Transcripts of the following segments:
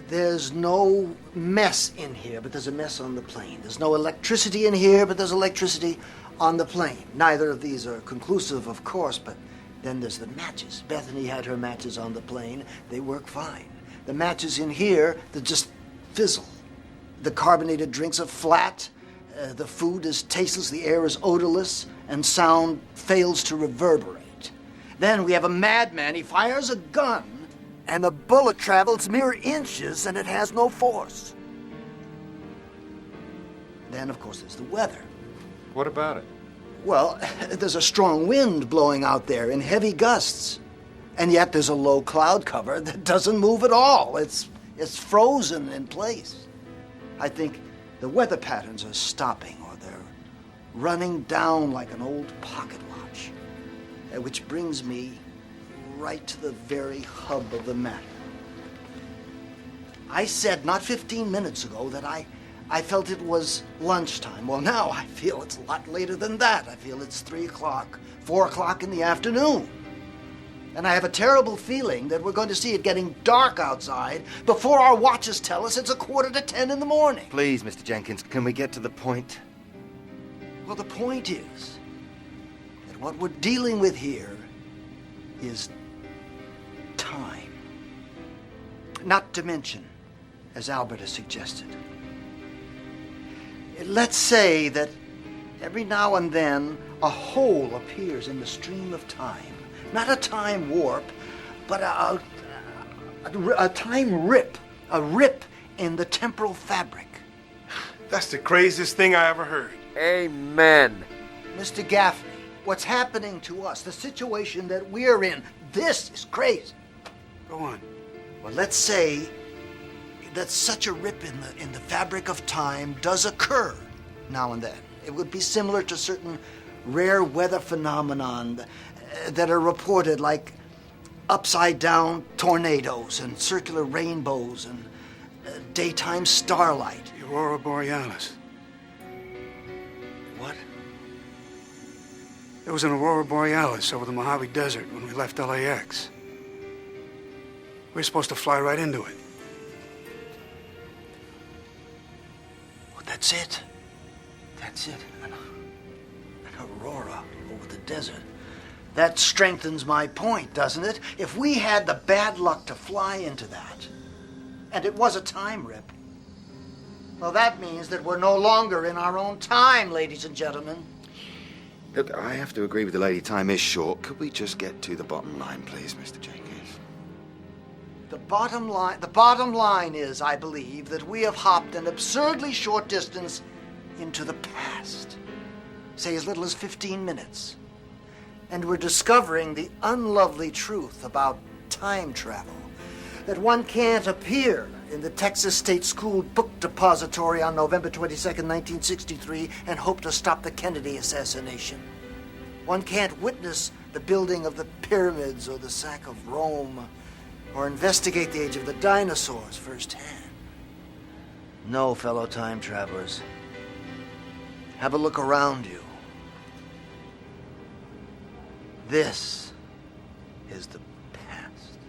There's no mess in here, but there's a mess on the plane. There's no electricity in here, but there's electricity on the plane. Neither of these are conclusive, of course, but then there's the matches. Bethany had her matches on the plane. They work fine. The matches in here, they just fizzle. The carbonated drinks are flat. The food is tasteless. The air is odorless. And sound fails to reverberate. Then we have a madman. He fires a gun, and the bullet travels mere inches, and it has no force. Then, of course, there's the weather. What about it? Well, there's a strong wind blowing out there in heavy gusts. And yet there's a low cloud cover that doesn't move at all. It's frozen in place. I think the weather patterns are stopping, or they're running down like an old pocket watch. Which brings me right to the very hub of the matter. I said not 15 minutes ago that I felt it was lunchtime. Well, now I feel it's a lot later than that. I feel it's 3 o'clock, 4 o'clock in the afternoon. And I have a terrible feeling that we're going to see it getting dark outside before our watches tell us it's 9:45 in the morning. Please, Mr. Jenkins, can we get to the point? Well, the point is that what we're dealing with here is time. Not dimension, as Albert has suggested. Let's say that every now and then a hole appears in the stream of time. Not a time warp, but a time rip. A rip in the temporal fabric. That's the craziest thing I ever heard. Amen. Mr. Gaffney, what's happening to us, the situation that we're in, this is crazy. Go on. Well, let's say that such a rip in the fabric of time does occur now and then. It would be similar to certain rare weather phenomenon that are reported, like upside-down tornadoes and circular rainbows and daytime starlight. The Aurora Borealis. What? There was an Aurora Borealis over the Mojave Desert when we left LAX. We were supposed to fly right into it. Well, that's it. That's it. An aurora over the desert. That strengthens my point, doesn't it? If we had the bad luck to fly into that, and it was a time rip, well, that means that we're no longer in our own time, ladies and gentlemen. Look, I have to agree with the lady. Time is short. Could we just get to the bottom line, please, Mr. Jenkins? The bottom line is, I believe, that we have hopped an absurdly short distance into the past. Say as little as 15 minutes. And we're discovering the unlovely truth about time travel. That one can't appear in the Texas State School Book Depository on November 22nd, 1963, and hope to stop the Kennedy assassination. One can't witness the building of the pyramids or the sack of Rome, or investigate the age of the dinosaurs firsthand. No, fellow time travelers. Have a look around you. This is the past.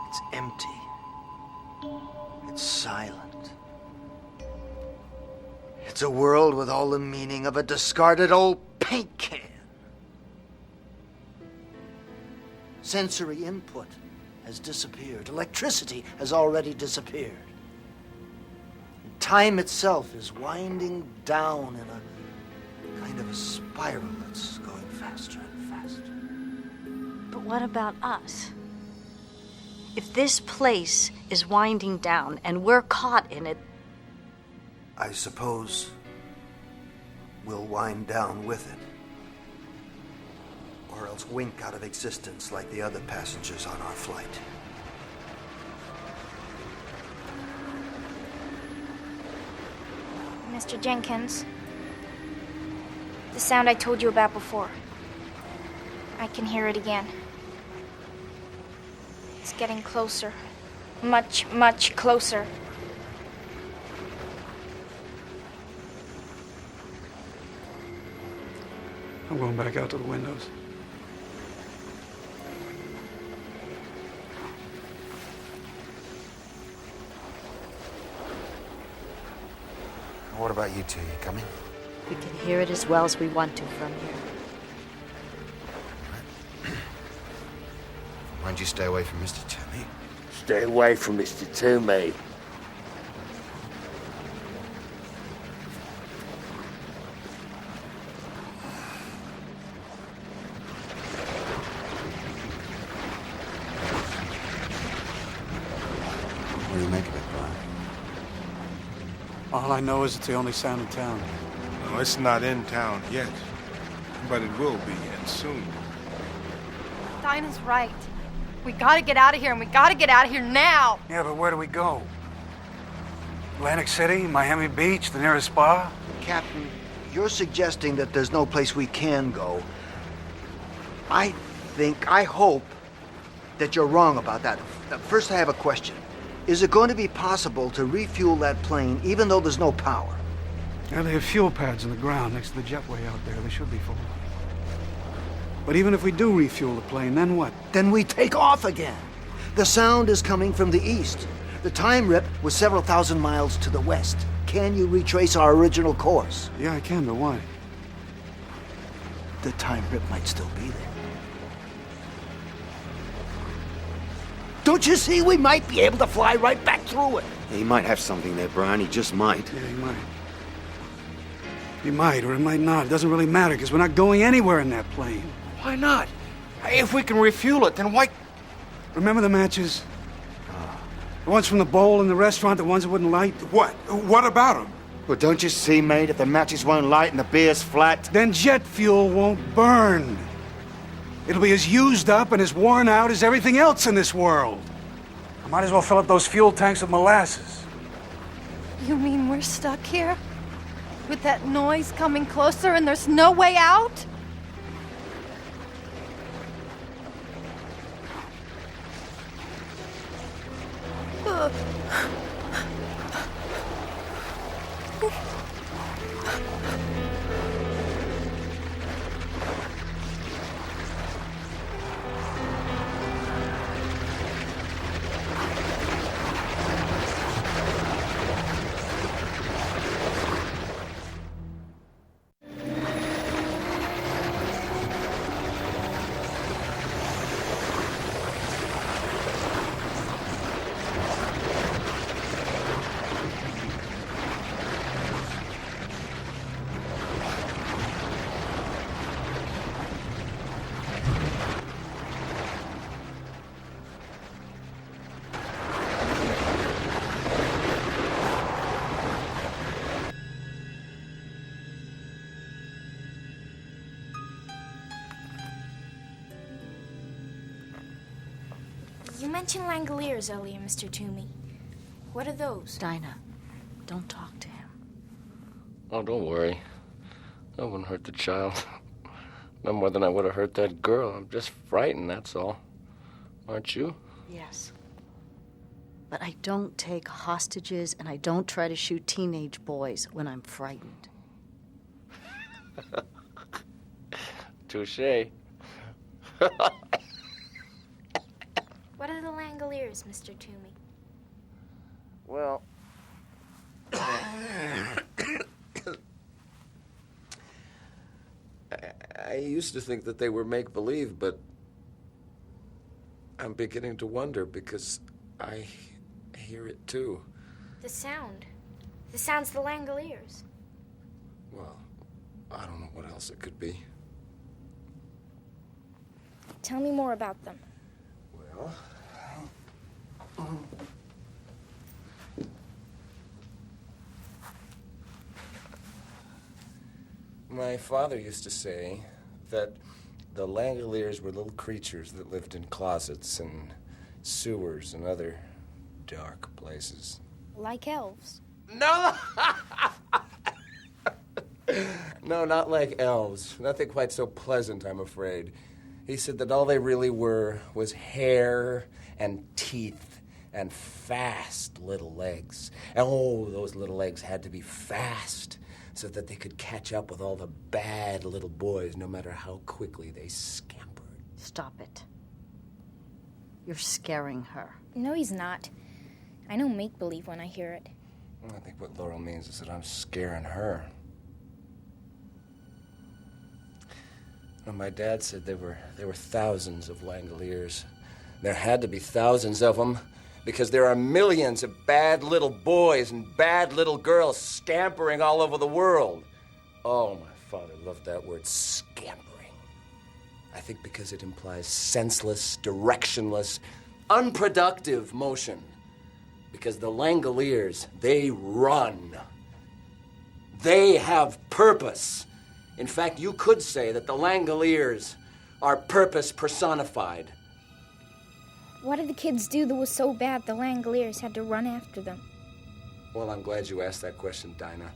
It's empty. It's silent. It's a world with all the meaning of a discarded old paint can. Sensory input has disappeared. Electricity has already disappeared. Time itself is winding down in a kind of a spiral that's going faster and faster. But what about us? If this place is winding down and we're caught in it... I suppose we'll wind down with it. Or else wink out of existence like the other passengers on our flight. Mr. Jenkins, the sound I told you about before. I can hear it again. It's getting closer. Much, much closer. I'm going back out to the windows. about you two? You coming? We can hear it as well as we want to from here. Why'd you stay away from Mr. Toomey? Stay away from Mr. Toomey. What do you make of it, Brian? All I know is it's the only sound in town. No, it's not in town yet, but it will be, and soon. Dinah's right. We gotta get out of here, and we gotta get out of here now! Yeah, but where do we go? Atlantic City, Miami Beach, the nearest spa? Captain, you're suggesting that there's no place we can go. I hope that you're wrong about that. First, I have a question. Is it going to be possible to refuel that plane even though there's no power? Yeah, they have fuel pads in the ground next to the jetway out there. They should be full. But even if we do refuel the plane, then what? Then we take off again. The sound is coming from the east. The time rip was several thousand miles to the west. Can you retrace our original course? Yeah, I can, but why? The time rip might still be there. Don't you see? We might be able to fly right back through it. He might have something there, Brian. He just might. Yeah, he might. He might, or he might not. It doesn't really matter, because we're not going anywhere in that plane. Why not? If we can refuel it, then why... Remember the matches? The ones from the bowl in the restaurant, the ones that wouldn't light? What? What about him? Well, don't you see, mate? If the matches won't light and the beer's flat... Then jet fuel won't burn. It'll be as used up and as worn out as everything else in this world. I might as well fill up those fuel tanks with molasses. You mean we're stuck here? With that noise coming closer and there's no way out? You mentioned Langoliers earlier, Mr. Toomey. What are those? Dinah, don't talk to him. Oh, don't worry. I wouldn't hurt the child. No more than I would have hurt that girl. I'm just frightened, that's all. Aren't you? Yes. But I don't take hostages and I don't try to shoot teenage boys when I'm frightened. Touché. What are the Langoliers, Mr. Toomey? Well... I used to think that they were make-believe, but I'm beginning to wonder because I hear it too. The sound. The sound's the Langoliers. Well, I don't know what else it could be. Tell me more about them. Well... My father used to say that the Langoliers were little creatures that lived in closets and sewers and other dark places. Like elves. No! No, not like elves. Nothing quite so pleasant, I'm afraid. He said that all they really were was hair and teeth and fast little legs. And oh, those little legs had to be fast so that they could catch up with all the bad little boys no matter how quickly they scampered. Stop it. You're scaring her. No, he's not. I know make-believe when I hear it. I think what Laurel means is that I'm scaring her. Well, my dad said there were thousands of Langoliers. There had to be thousands of them, because there are millions of bad little boys and bad little girls scampering all over the world. Oh, my father loved that word, scampering. I think because it implies senseless, directionless, unproductive motion. Because the Langoliers, they run. They have purpose. In fact, you could say that the Langoliers are purpose personified. What did the kids do that was so bad the Langoliers had to run after them? Well, I'm glad you asked that question, Dinah.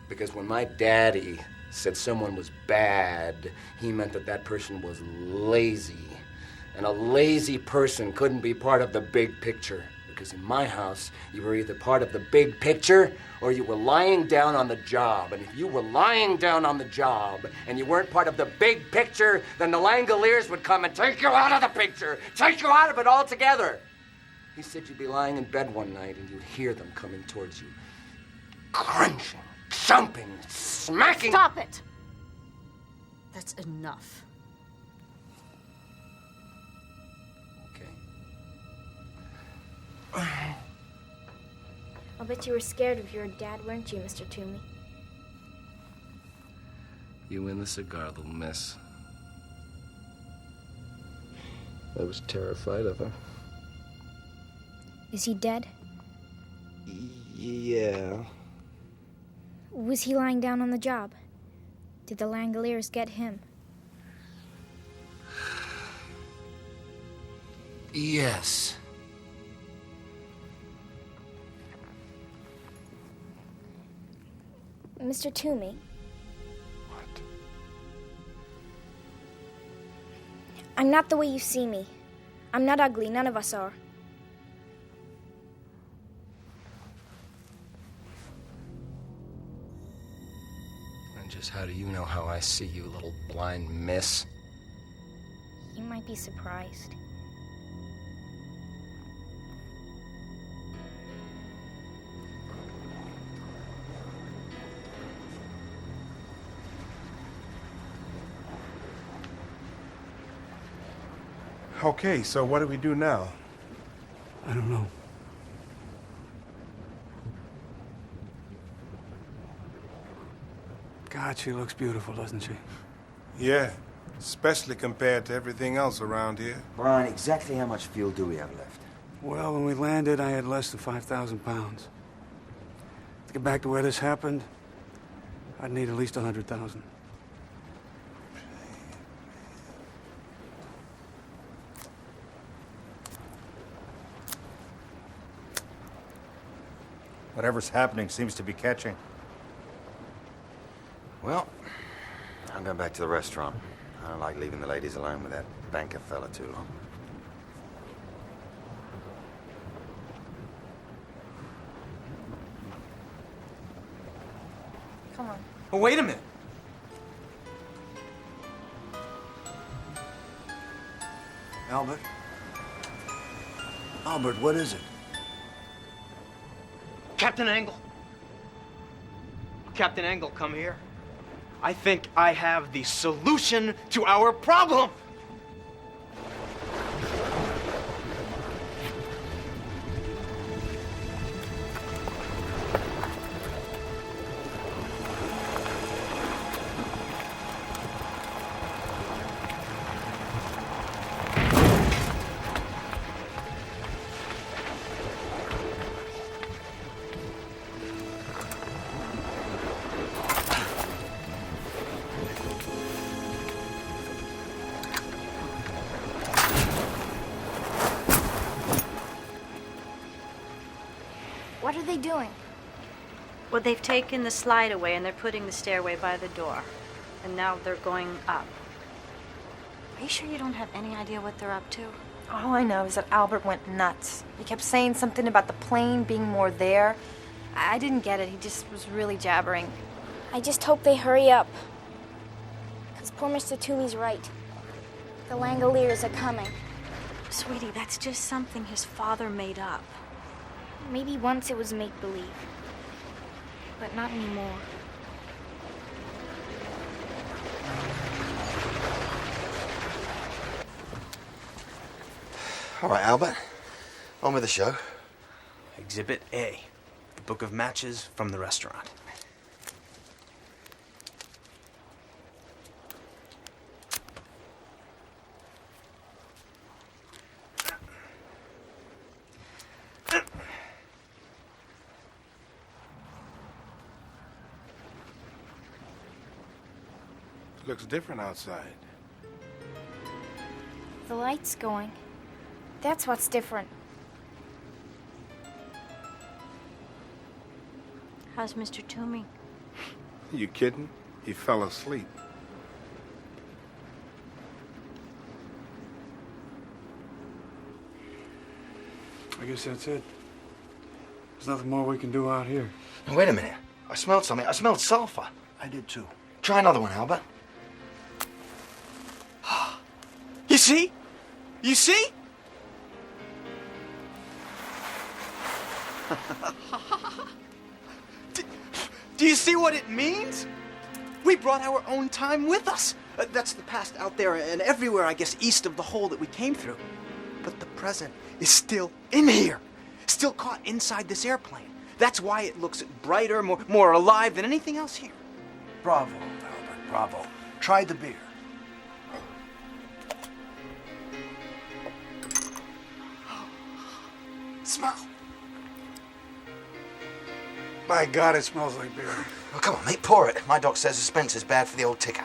Because when my daddy said someone was bad, he meant that that person was lazy. And a lazy person couldn't be part of the big picture. Because in my house, you were either part of the big picture or you were lying down on the job. And if you were lying down on the job and you weren't part of the big picture, then the Langoliers would come and take you out of the picture, take you out of it altogether. He said you'd be lying in bed one night and you'd hear them coming towards you, crunching, jumping, smacking. Stop it! That's enough. I'll bet you were scared of your dad, weren't you, Mr. Toomey? You and the cigar, little miss. I was terrified of her. Is he dead? Yeah. Was he lying down on the job? Did the Langoliers get him? Yes. Mr. Toomey? What? I'm not the way you see me. I'm not ugly, none of us are. And just how do you know how I see you, little blind miss? You might be surprised. Okay, so what do we do now? I don't know. God, she looks beautiful, doesn't she? Yeah, especially compared to everything else around here. Brian, exactly how much fuel do we have left? Well, when we landed, I had less than 5,000 pounds. To get back to where this happened, I'd need at least 100,000. Whatever's happening seems to be catching. Well, I'm going back to the restaurant. I don't like leaving the ladies alone with that banker fella too long. Come on. Oh, wait a minute. Albert? Albert, what is it? Captain Engle. Captain Engle, come here. I think I have the solution to our problem. What are they doing? Well, they've taken the slide away and they're putting the stairway by the door. And now they're going up. Are you sure you don't have any idea what they're up to? All I know is that Albert went nuts. He kept saying something about the plane being more there. I didn't get it. He just was really jabbering. I just hope they hurry up. Because poor Mr. Toomey's right. The Langoliers are coming. Sweetie, that's just something his father made up. Maybe once it was make-believe. but not anymore. All right, Albert. On with the show. Exhibit A, the book of matches from the restaurant. Looks different outside. The light's going. That's what's different. How's Mr. Toomey? You kidding? He fell asleep. I guess that's it. There's nothing more we can do out here. Now, wait a minute. I smelled something. I smelled sulfur. I did too. Try another one, Albert. You see? You see? Do you see what it means? We brought our own time with us. That's the past out there and everywhere, I guess, east of the hole that we came through. But the present is still in here, still caught inside this airplane. That's why it looks brighter, more alive than anything else here. Bravo, Albert, bravo. Try the beer. Smell. By God, it smells like beer. Well, come on, mate, pour it. My doc says suspense is bad for the old ticker.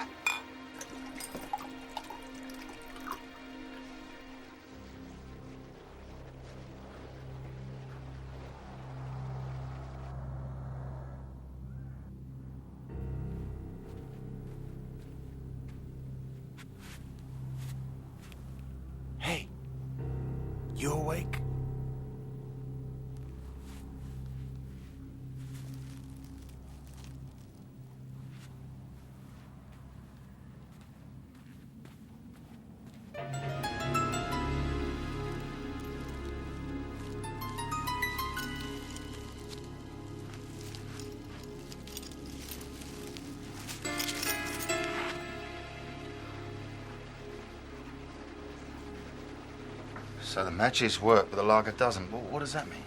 Hey, you awake? So the matches work, but the lager doesn't. Well, what does that mean?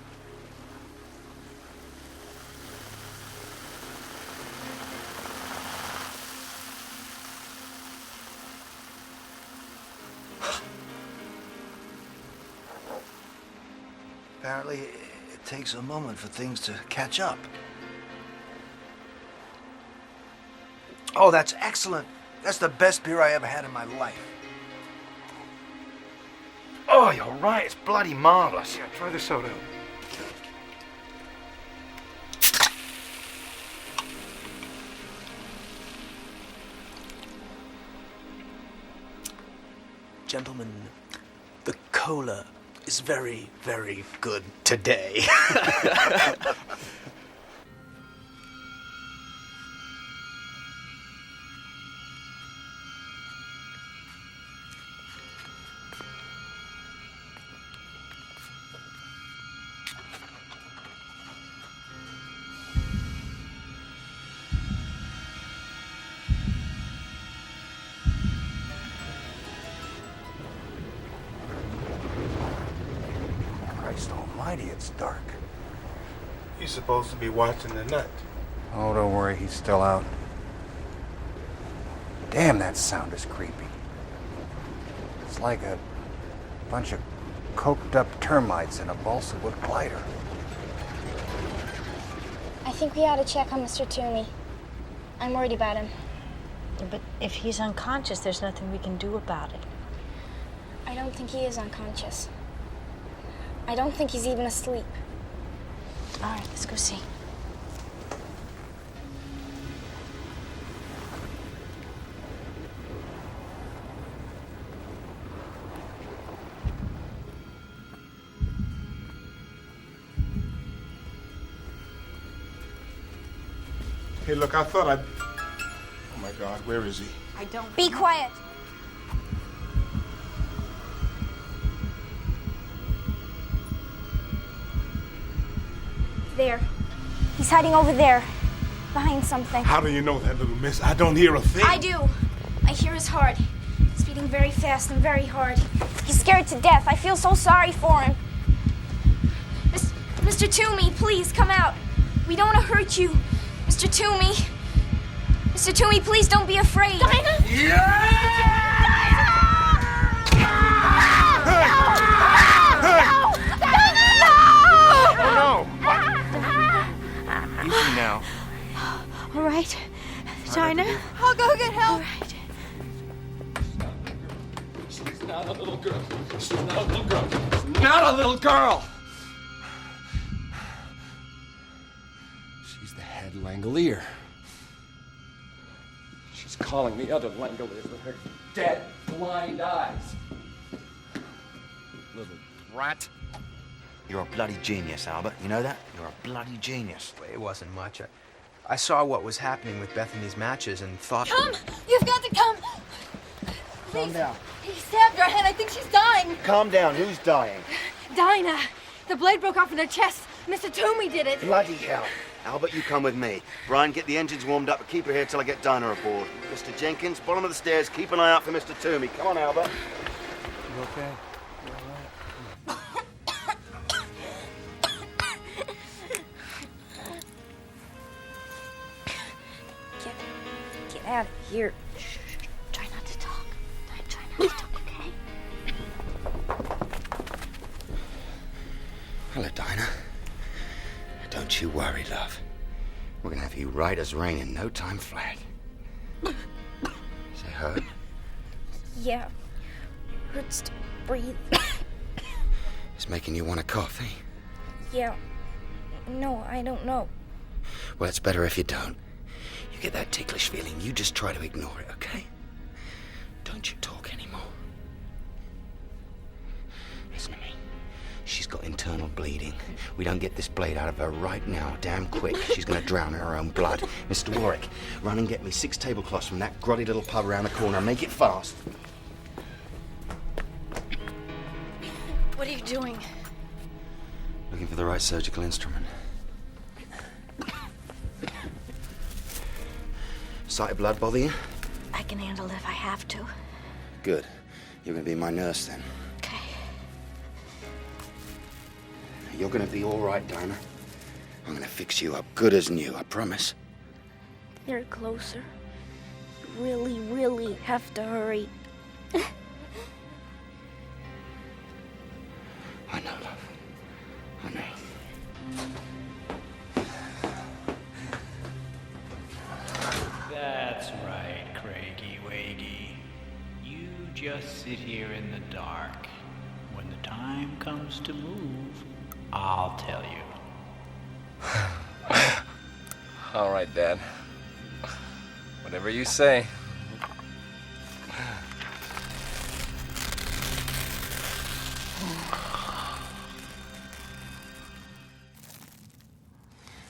Apparently, it takes a moment for things to catch up. Oh, that's excellent. That's the best beer I ever had in my life. Oh, you're right. It's bloody marvelous. Yeah, try the soda. Gentlemen, the cola is very, very good today. Christ almighty, it's dark. You're supposed to be watching the nut. Oh, don't worry, he's still out. Damn, that sound is creepy. It's like a bunch of coked up termites in a balsa wood glider. I think we ought to check on Mr. Toomey. I'm worried about him. But if he's unconscious, there's nothing we can do about it. I don't think he is unconscious. I don't think he's even asleep. All right, let's go see. Hey, look, I thought I'd... Oh, my God, where is he? I don't... Be quiet. There. He's hiding over there. behind something. How do you know that, little miss? I don't hear a thing. I do. I hear his heart. It's beating very fast and very hard. He's scared to death. I feel so sorry for him. Mr. Toomey, please come out. We don't want to hurt you. Mr. Toomey. Mr. Toomey, please don't be afraid. Dinah! Oh, no! Easy now. All right. Dinah? I'll go get help. All right. She's not a little girl. She's not a little girl. She's not a little girl. She's the head Langolier. She's calling the other Langoliers with her dead, blind eyes. Little rat. You're a bloody genius, Albert. You know that? You're a bloody genius. It wasn't much. I saw what was happening with Bethany's matches and thought... Come! You've got to come! Calm down. He stabbed her head. I think she's dying. Calm down. Who's dying? Dinah. The blade broke off in her chest. Mr. Toomey did it. Bloody hell. Albert, you come with me. Brian, get the engines warmed up and keep her here till I get Dinah aboard. Mr. Jenkins, bottom of the stairs, keep an eye out for Mr. Toomey. Come on, Albert. You okay? Get out of here. Shh. Try not to talk. Try not to talk, okay? Hello, Dinah. Don't you worry, love. We're gonna have you right as rain in no time flat. Is it hurt? Yeah. Hurts to breathe. It's making you want a coffee. Yeah. No, I don't know. Well, it's better if you don't. You get that ticklish feeling, you just try to ignore it, okay? Don't you talk anymore. Listen to me. She's got internal bleeding. We don't get this blade out of her right now, damn quick, she's gonna drown in her own blood. Mr. Warwick, run and get me 6 tablecloths from that grotty little pub around the corner. Make it fast. What are you doing? Looking for the right surgical instrument. Sight of blood bother you? I can handle it if I have to. Good. You're gonna be my nurse then. Okay. You're gonna be all right, Dinah. I'm gonna fix you up good as new, I promise. They're closer. You really, really have to hurry. I know, love. I know. That's right, Craigie Waggy. You just sit here in the dark. When the time comes to move, I'll tell you. All right, Dad. Whatever you say.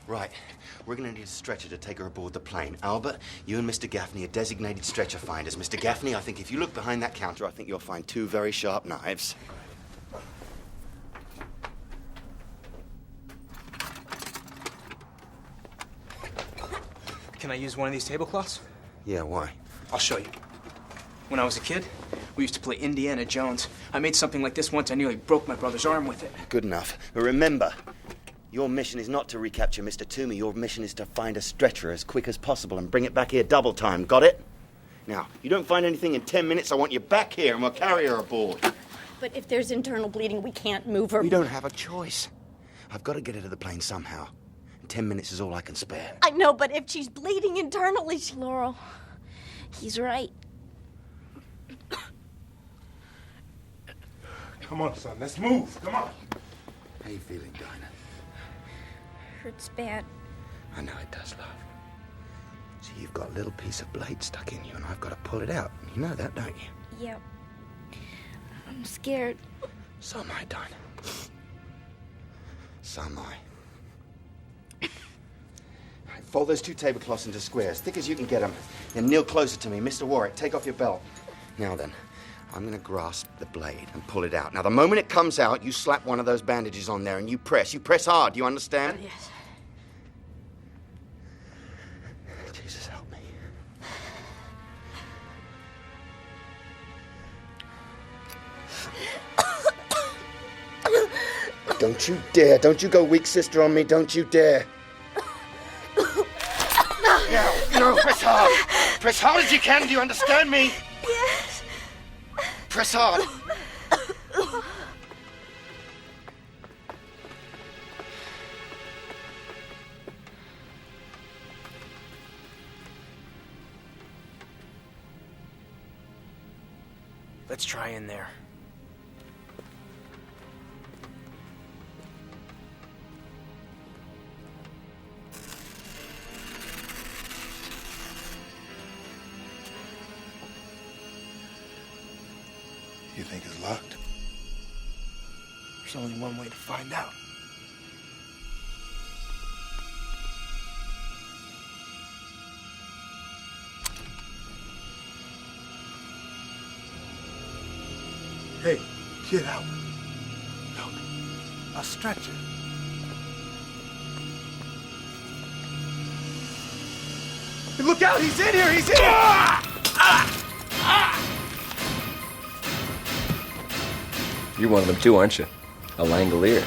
Right. We're gonna need a stretcher to take her aboard the plane. Albert, you and Mr. Gaffney are designated stretcher finders. Mr. Gaffney, I think if you look behind that counter, I think you'll find 2 very sharp knives. Can I use one of these tablecloths? Yeah, why? I'll show you. When I was a kid, we used to play Indiana Jones. I made something like this once. I nearly broke my brother's arm with it. Good enough. But remember, your mission is not to recapture Mr. Toomey. Your mission is to find a stretcher as quick as possible and bring it back here double time. Got it? Now, you don't find anything in 10 minutes, I want you back here and we'll carry her aboard. But if there's internal bleeding, we can't move her. We don't have a choice. I've got to get her to the plane somehow. 10 minutes is all I can spare. I know, but if she's bleeding internally, Laurel, he's right. Come on, son, let's move. Come on. How you feeling, Dinah? Hurts bad. I know it does, love. See, you've got a little piece of blade stuck in you, and I've got to pull it out. You know that, don't you? Yep. I'm scared. So am I, Dinah. So am I. Right, fold those 2 tablecloths into squares, thick as you can get them. Then kneel closer to me. Mr. Warwick, take off your belt. Now then, I'm going to grasp the blade and pull it out. Now, the moment it comes out, you slap one of those bandages on there and you press. You press hard, you understand? Yes. Don't you dare. Don't you go weak sister on me. Don't you dare. No, press hard. Press hard as you can. Do you understand me? Yes. Press hard. Let's try in there. You think it's locked? There's only one way to find out. Hey, get out. Look, a stretcher. Hey, look out! He's in here! He's in here! You're one of them too, aren't you? A Langolier.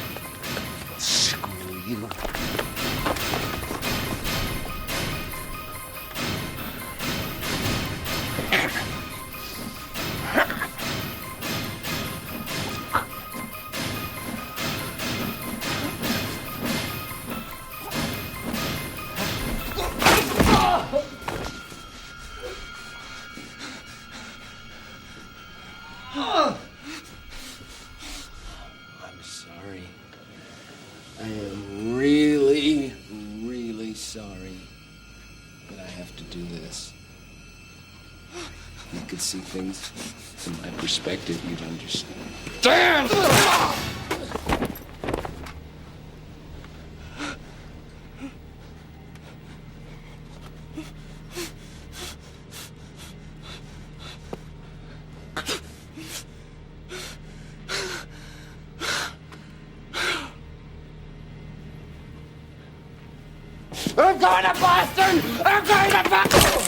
Screw you. I'm sorry. I am really, really sorry. But I have to do this. If you could see things from my perspective, you'd understand. Damn! I'm going to Boston! I'm going to Boston!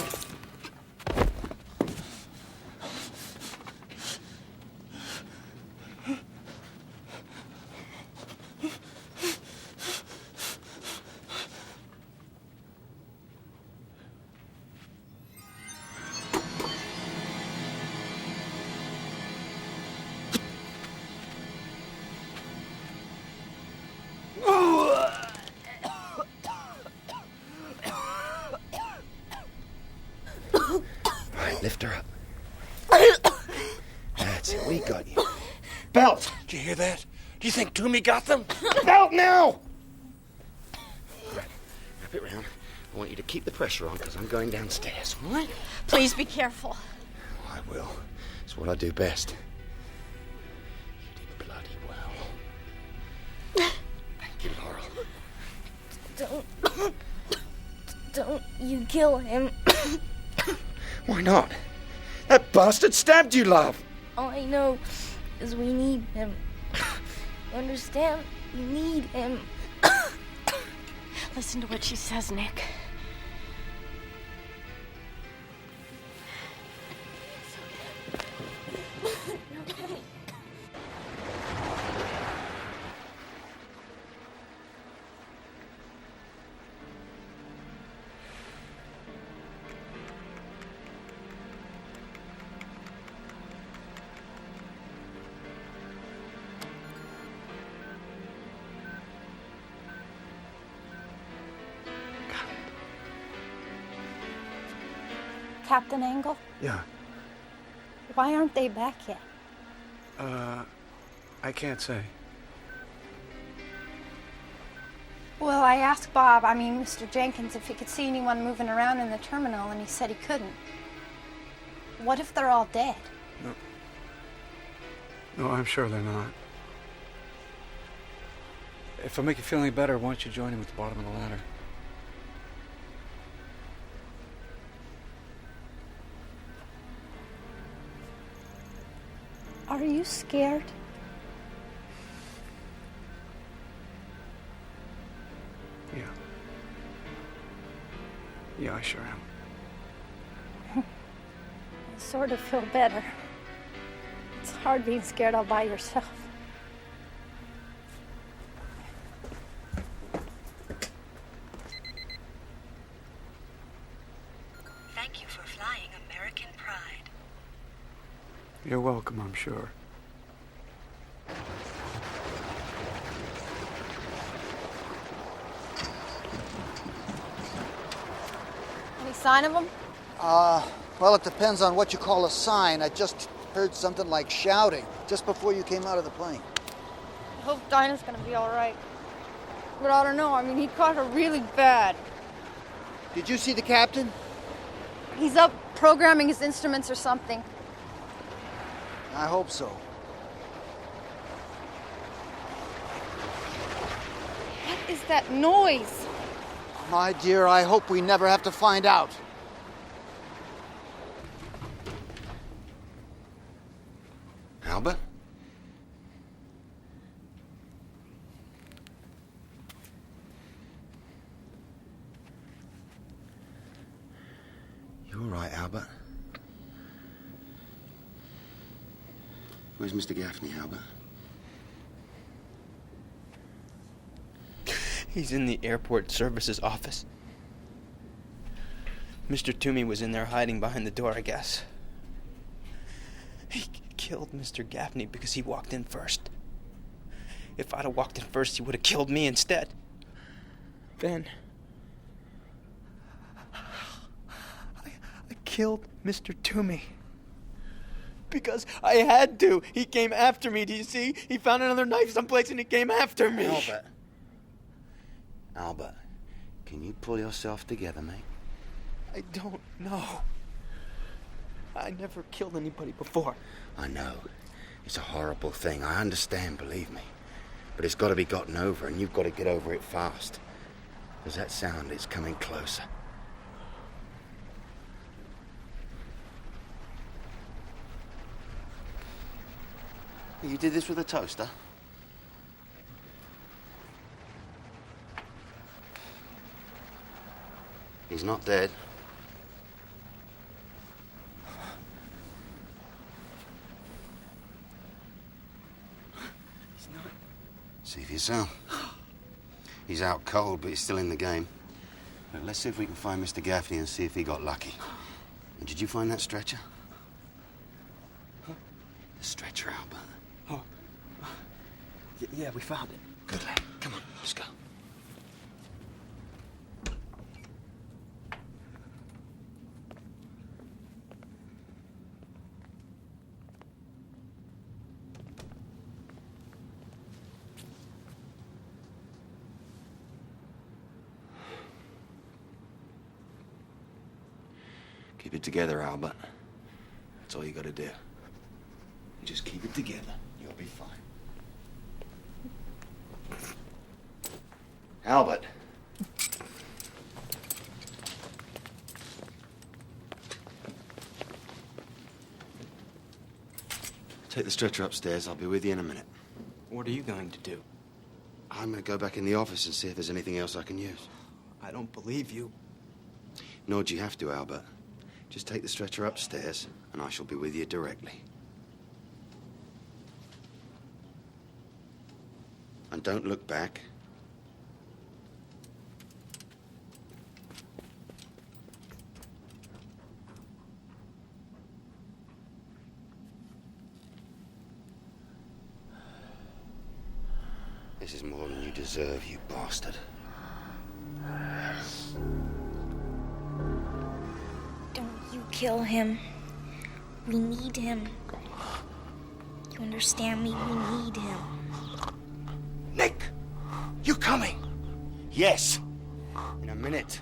Lift her up. That's it. We got you. Belt! Did you hear that? Do you think Toomey got them? Belt now! Wrap it round. I want you to keep the pressure on because I'm going downstairs, all right? Please be careful. I will. It's what I do best. You did bloody well. Thank you, Laurel. Don't you kill him. Why not? That bastard stabbed you, love. All I know is we need him. You understand? We need him. Listen to what she says, Nick. Captain Engle? Yeah. Why aren't they back yet? I can't say. Well, I asked Bob, Mr. Jenkins, if he could see anyone moving around in the terminal, and he said he couldn't. What if they're all dead? No, I'm sure they're not. If I make you feel any better, why don't you join him at the bottom of the ladder? Are you scared? Yeah. Yeah, I sure am. I sort of feel better. It's hard being scared all by yourself. You're welcome, I'm sure. Any sign of him? Well, it depends on what you call a sign. I just heard something like shouting just before you came out of the plane. I hope Dinah's gonna be all right. But I don't know. I mean, he caught her really bad. Did you see the captain? He's up programming his instruments or something. I hope so. What is that noise? My dear, I hope we never have to find out. Albert? You all right, Albert? Where's Mr. Gaffney, Albert? He's in the airport services office. Mr. Toomey was in there hiding behind the door, I guess. He killed Mr. Gaffney because he walked in first. If I'd have walked in first, he would have killed me instead. Then I killed Mr. Toomey. Because I had to. He came after me, do you see? He found another knife someplace and he came after me. Albert, can you pull yourself together, mate? I don't know. I never killed anybody before. I know. It's a horrible thing. I understand, believe me. But it's got to be gotten over, and you've got to get over it fast. Because that sound is coming closer. You did this with a toaster? He's not dead. He's not. See for yourself. He's out cold, but he's still in the game. But let's see if we can find Mr. Gaffney and see if he got lucky. And did you find that stretcher? Huh? The stretcher, Albert. Oh. Yeah, we found it. Good lad. Come on, let's go. Keep it together, Albert. That's all you gotta do. You just keep it together. You'll be fine. Albert. Take the stretcher upstairs. I'll be with you in a minute. What are you going to do? I'm gonna go back in the office and see if there's anything else I can use. I don't believe you. Nor do you have to, Albert. Just take the stretcher upstairs, and I shall be with you directly. And don't look back. This is more than you deserve, you bastard. Don't you kill him. We need him. You understand me? We need him. Nick! You coming? Yes. In a minute.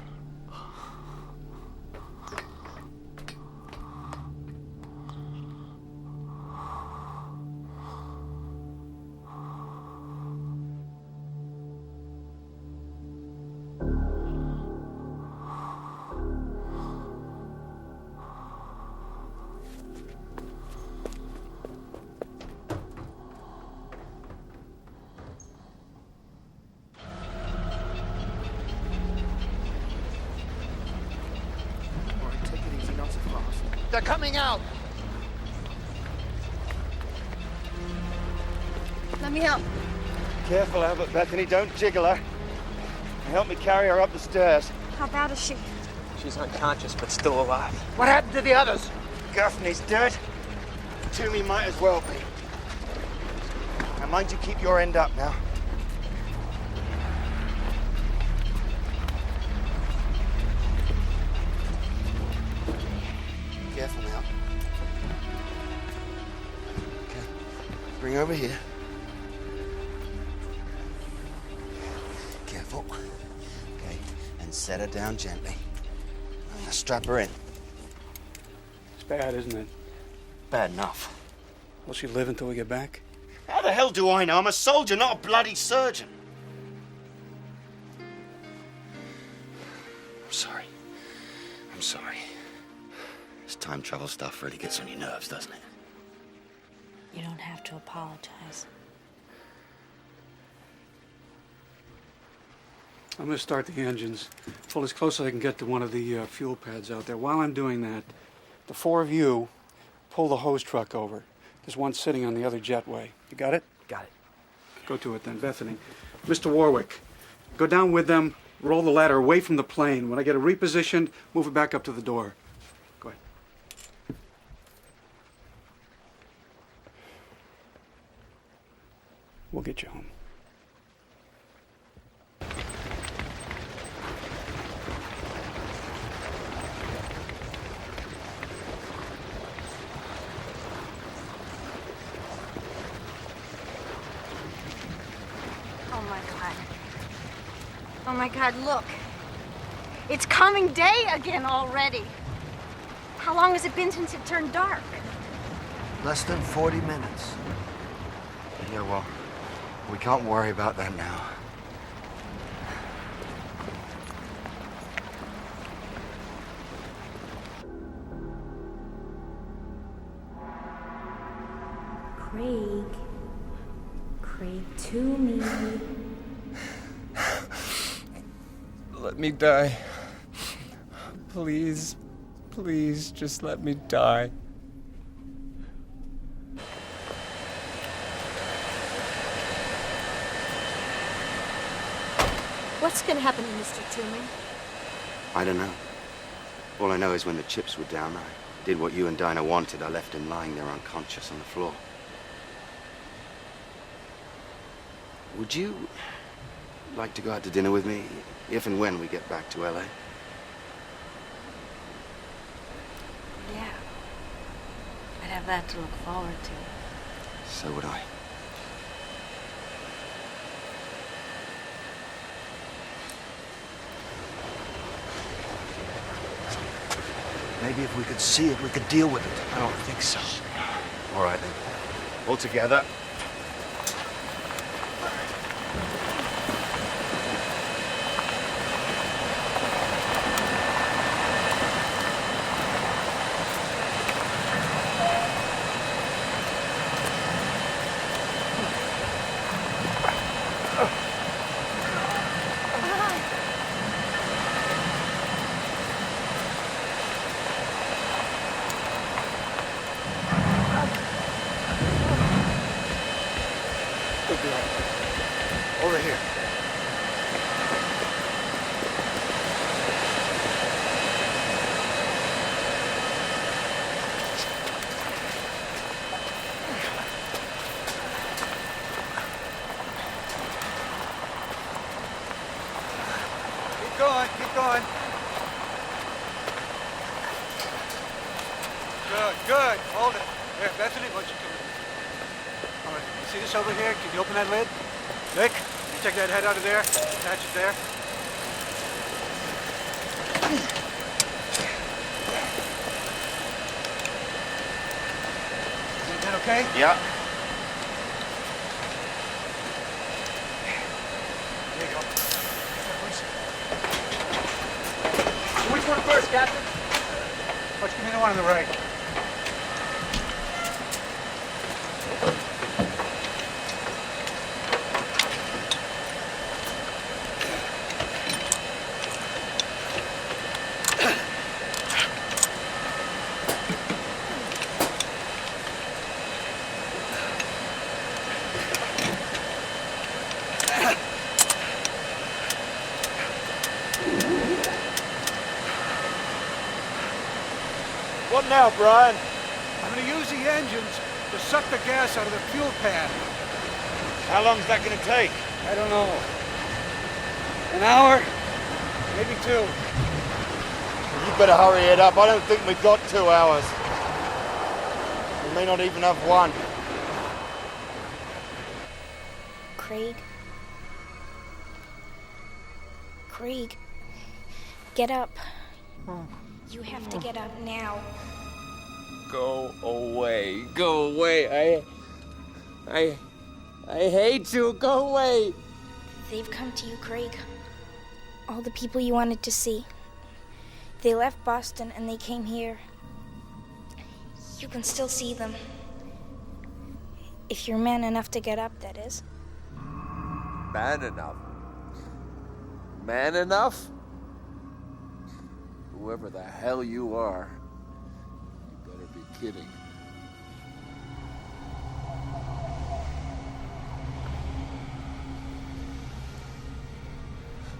They're coming out. Let me help. Careful, Albert, Bethany. Don't jiggle her. Help me carry her up the stairs. How bad is she? She's unconscious, but still alive. What happened to the others? Gaffney's dead. Toomey might as well be. Now mind you keep your end up now. Careful now. Okay. Bring her over here. Careful. Okay. And set her down gently. Now strap her in. It's bad, isn't it? Bad enough. Will she live until we get back? How the hell do I know? I'm a soldier, not a bloody surgeon. I'm sorry. I'm sorry. This time travel stuff really gets on your nerves, doesn't it? You don't have to apologize. I'm going to start the engines. Pull as close as I can get to one of the fuel pads out there. While I'm doing that, the four of you pull the hose truck over. There's one sitting on the other jetway. You got it? Got it. Go to it then, Bethany. Mr. Warwick, go down with them, roll the ladder away from the plane. When I get it repositioned, move it back up to the door. Go ahead. We'll get you home. Oh my God, look. It's coming day again already. How long has it been since it turned dark? Less than 40 minutes. Yeah, well, we can't worry about that now. Craig Toomey. Let me die. Please, please, just let me die. What's gonna happen to Mr. Toomey? I don't know. All I know is when the chips were down, I did what you and Dinah wanted. I left him lying there unconscious on the floor. Would you like to go out to dinner with me if and when we get back to LA? Yeah. I'd have that to look forward to. So would I. Maybe if we could see it, we could deal with it. I don't think so. All right, then. All together. Over here. Keep going, keep going. Good, good. Hold it. There, Bethany, why don't you come in? All right, you see this over here? Can you open that lid? Vic, you take that head out of there, attach it there. Is that okay? Yeah. There you go. So which one first, Captain? Why don't you give me the one on the right? What now, Brian? I I'm gonna use the engines to suck the gas out of the fuel pad. How long's that gonna take? I don't know. An hour? Maybe 2. You better hurry it up. I don't think we've got 2 hours. We may not even have 1. Craig? Craig, get up. You have to get up now. Go away. Go away. I hate you. Go away. They've come to you, Craig. All the people you wanted to see. They left Boston and they came here. You can still see them. If you're man enough to get up, that is. Man enough? Man enough? Whoever the hell you are, you better be kidding.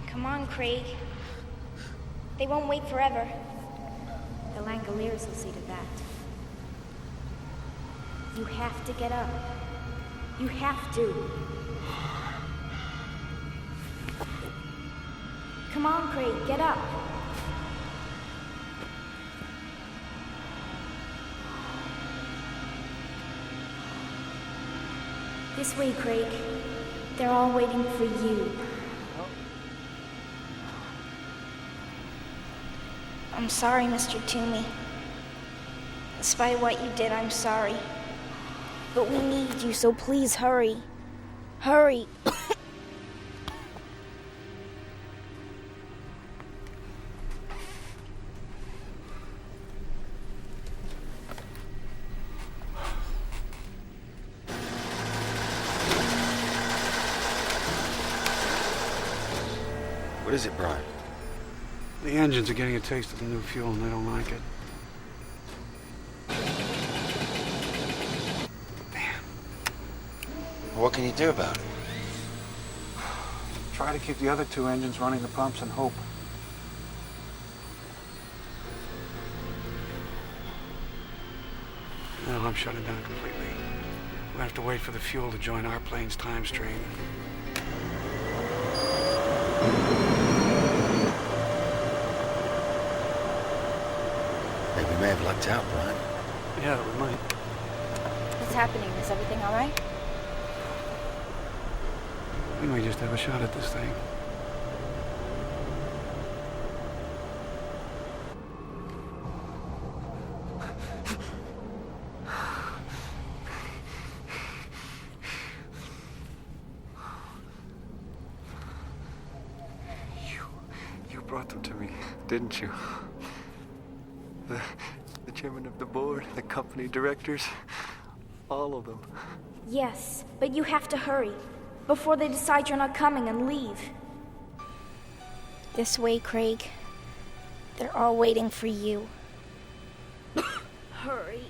Come on, Craig. They won't wait forever. The Langoliers will see to that. You have to get up. You have to. Come on, Craig, get up. This way, Craig. They're all waiting for you. I'm sorry, Mr. Toomey. Despite what you did, I'm sorry. But we need you, so please hurry. Hurry. What is it, Brian? The engines are getting a taste of the new fuel and they don't like it. What can you do about it? Try to keep the other 2 engines running the pumps and hope. No, I'm shutting down completely. We'll have to wait for the fuel to join our plane's time stream. Maybe we may have lucked out, Brian. Yeah, we might. What's happening? Is everything all right? We may just have a shot at this thing. You brought them to me, didn't you? The chairman of the board, the company directors, all of them. Yes, but you have to hurry before they decide you're not coming and leave. This way, Craig. They're all waiting for you. Hurry.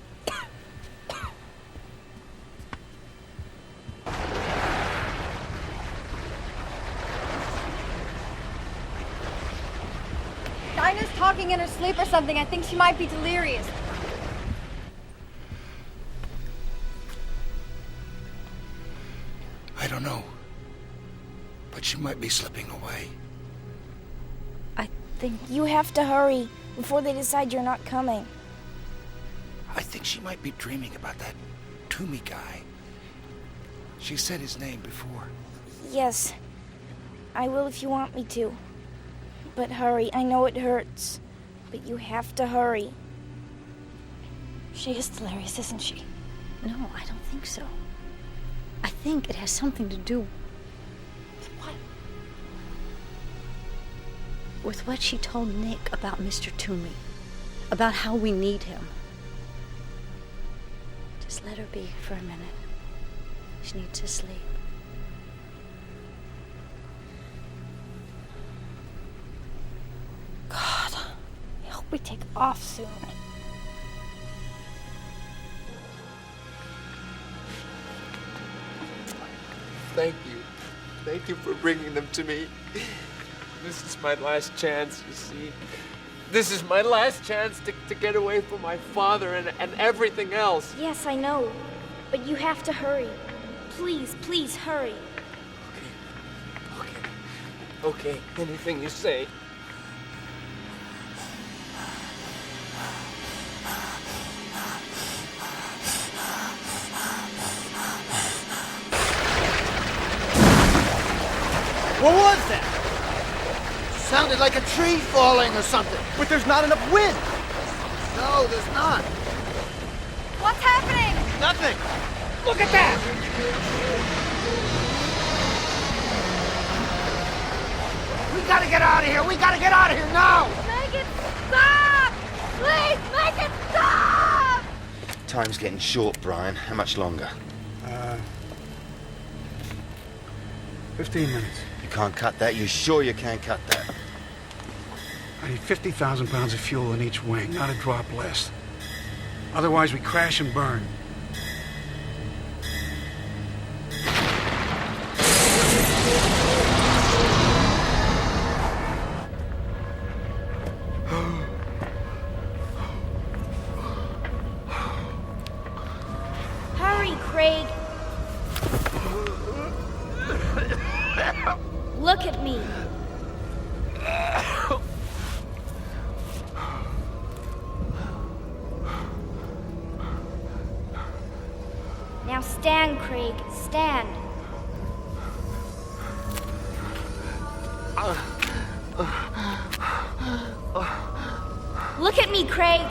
Dinah's talking in her sleep or something. I think she might be delirious. I don't know. But she might be slipping away. I think you have to hurry before they decide you're not coming. I think she might be dreaming about that Toomey guy. She said his name before. Yes, I will if you want me to. But hurry, I know it hurts. But you have to hurry. She is delirious, isn't she? No, I don't think so. I think it has something to do with what she told Nick about Mr. Toomey, about how we need him. Just let her be for a minute. She needs to sleep. God, I hope we take off soon. Thank you. Thank you for bringing them to me. This is my last chance, you see. This is my last chance to get away from my father and everything else. Yes, I know. But you have to hurry. Please, please hurry. Okay, anything you say. What was that? Sounded like a tree falling or something. But there's not enough wind. No, there's not. What's happening? Nothing. Look at that! We gotta get out of here! We gotta get out of here now! Make it stop! Please, make it stop! Time's getting short, Brian. How much longer? 15 minutes. You can't cut that? You sure you can't cut that? I need 50,000 pounds of fuel in each wing, not a drop less. Otherwise, we crash and burn. Hurry, Craig. Look at me. Now stand, Craig. Stand. Look at me, Craig.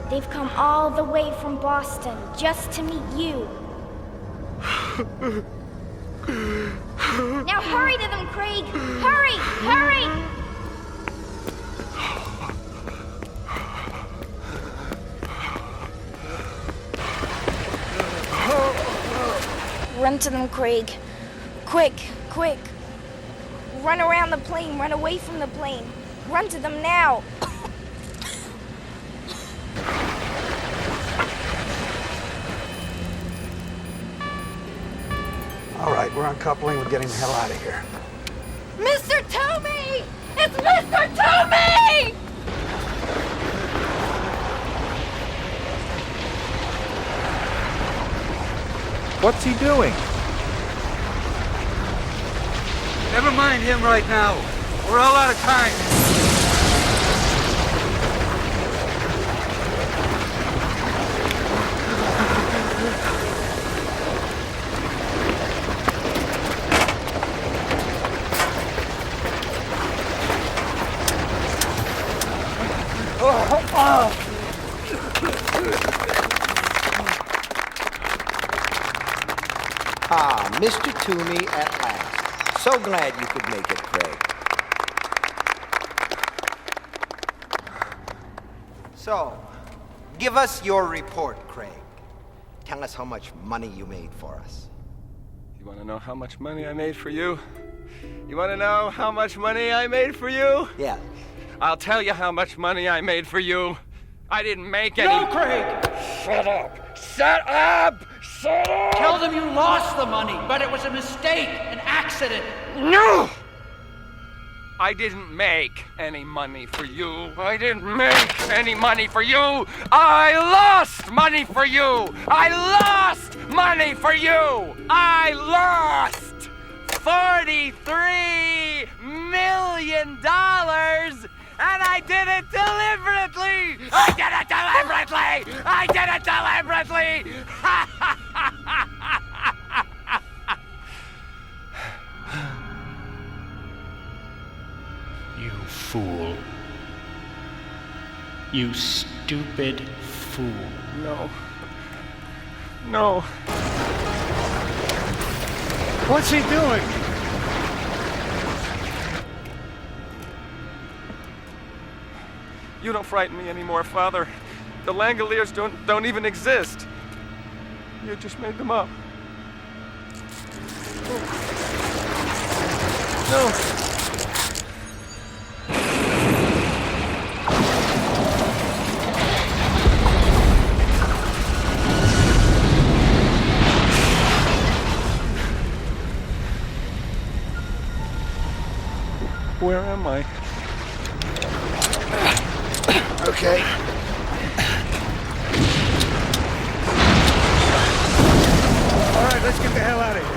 They've come all the way from Boston just to meet you. Now hurry to them, Craig! Hurry! Hurry! Run to them, Craig. Quick, quick. Run around the plane, run away from the plane. Run to them now. All right, we're uncoupling. We're getting the hell out of here. Mr. Toomey! It's Mr. Toomey! What's he doing? Never mind him right now. We're all out of time. Ah, Mr. Toomey at last. So glad you could make it, Craig. So, give us your report, Craig. Tell us how much money you made for us. You want to know how much money I made for you? You want to know how much money I made for you? Yeah. I'll tell you how much money I made for you. I didn't make any... No, Craig! Shut up! Shut up! Shut up! Tell them you lost the money, but it was a mistake, an accident. No! I didn't make any money for you. I didn't make any money for you. I lost money for you. I lost money for you. I lost $43 million. And I did it deliberately! I did it deliberately! I did it deliberately! You fool. You stupid fool. No. No. What's he doing? You don't frighten me anymore, Father. The Langoliers don't even exist. You just made them up. No. Where am I? Okay. All right, let's get the hell out of here.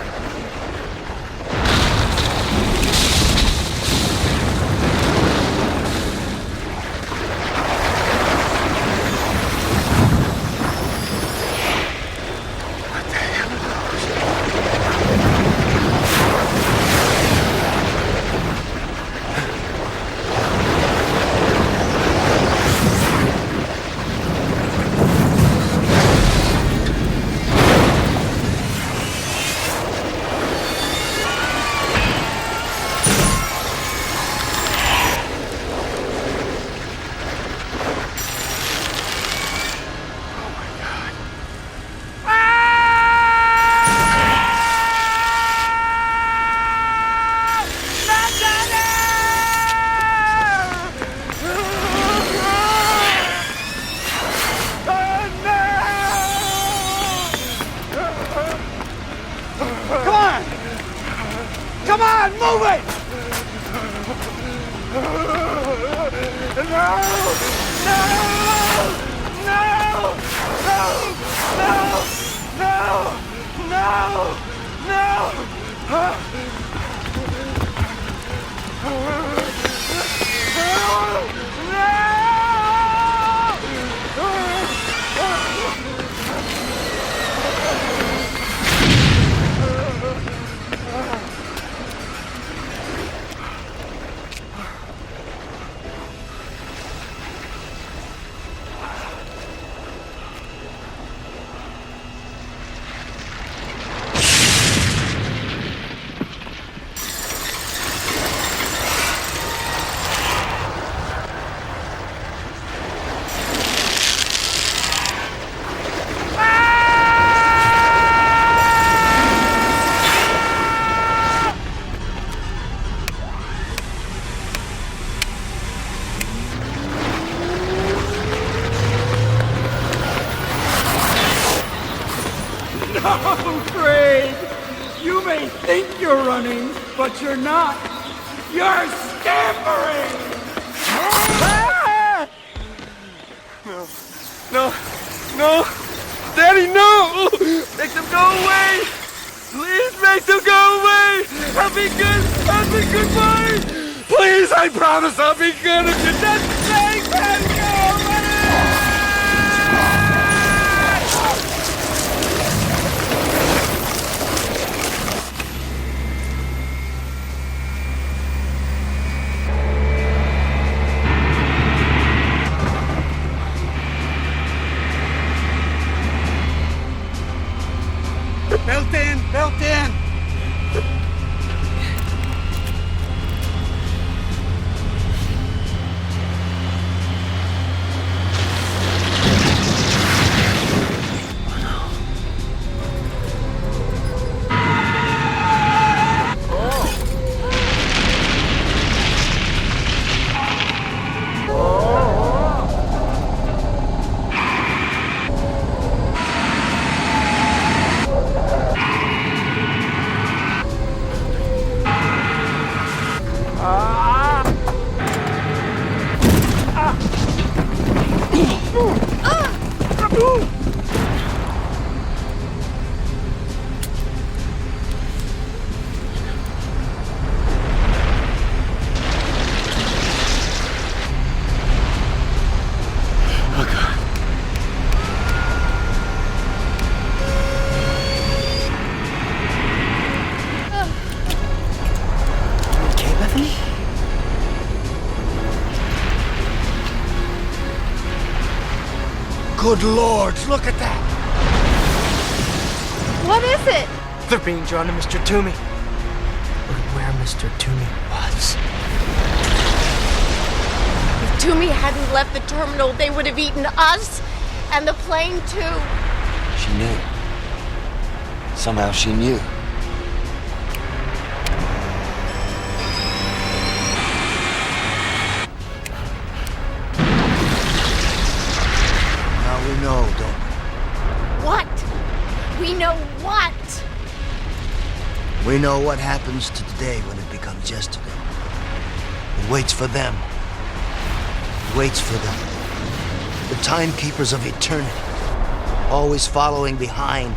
Come on, move it! No! No! No! No! No! No! No, Craig! You may think you're running, but you're not. You're scampering! Ah! No. No. No! Daddy, no! Make them go away! Please make them go away! I'll be good! I'll be good boy! Please, I promise I'll be good if you just make them go away! Belt in! Belt in! Good Lord, look at that! What is it? They're being drawn to Mr. Toomey. Look at where Mr. Toomey was. If Toomey hadn't left the terminal, they would have eaten us and the plane too. She knew. Somehow she knew. Now we know, don't we? What? We know what? We know what happens to today when it becomes yesterday. It waits for them. It waits for them. The timekeepers of eternity. Always following behind.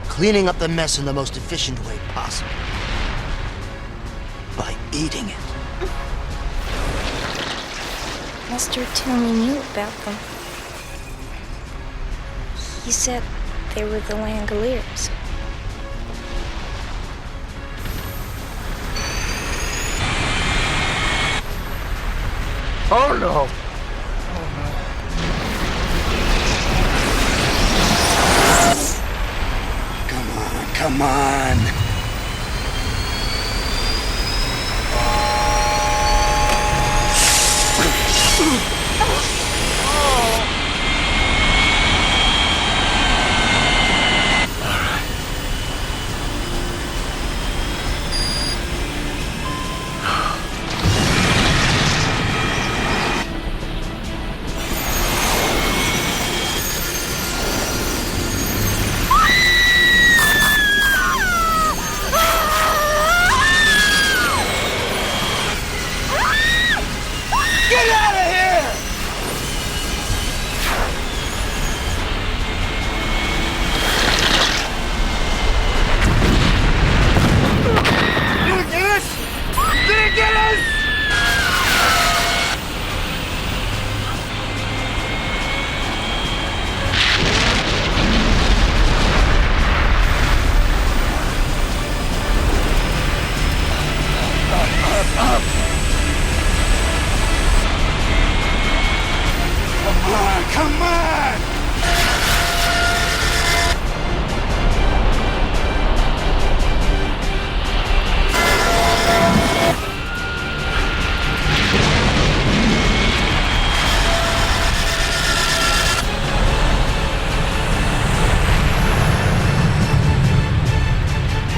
Cleaning up the mess in the most efficient way possible. By eating it. Mr. Toomey knew about them. He said they were the Langoliers. Oh no! Come on. Come on!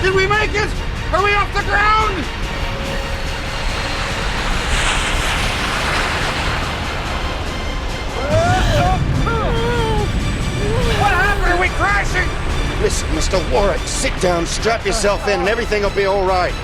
Did we make it? Are we off the ground? What happened? Are we crashing? Listen, Mr. Warwick, sit down, strap yourself in, and everything will be all right.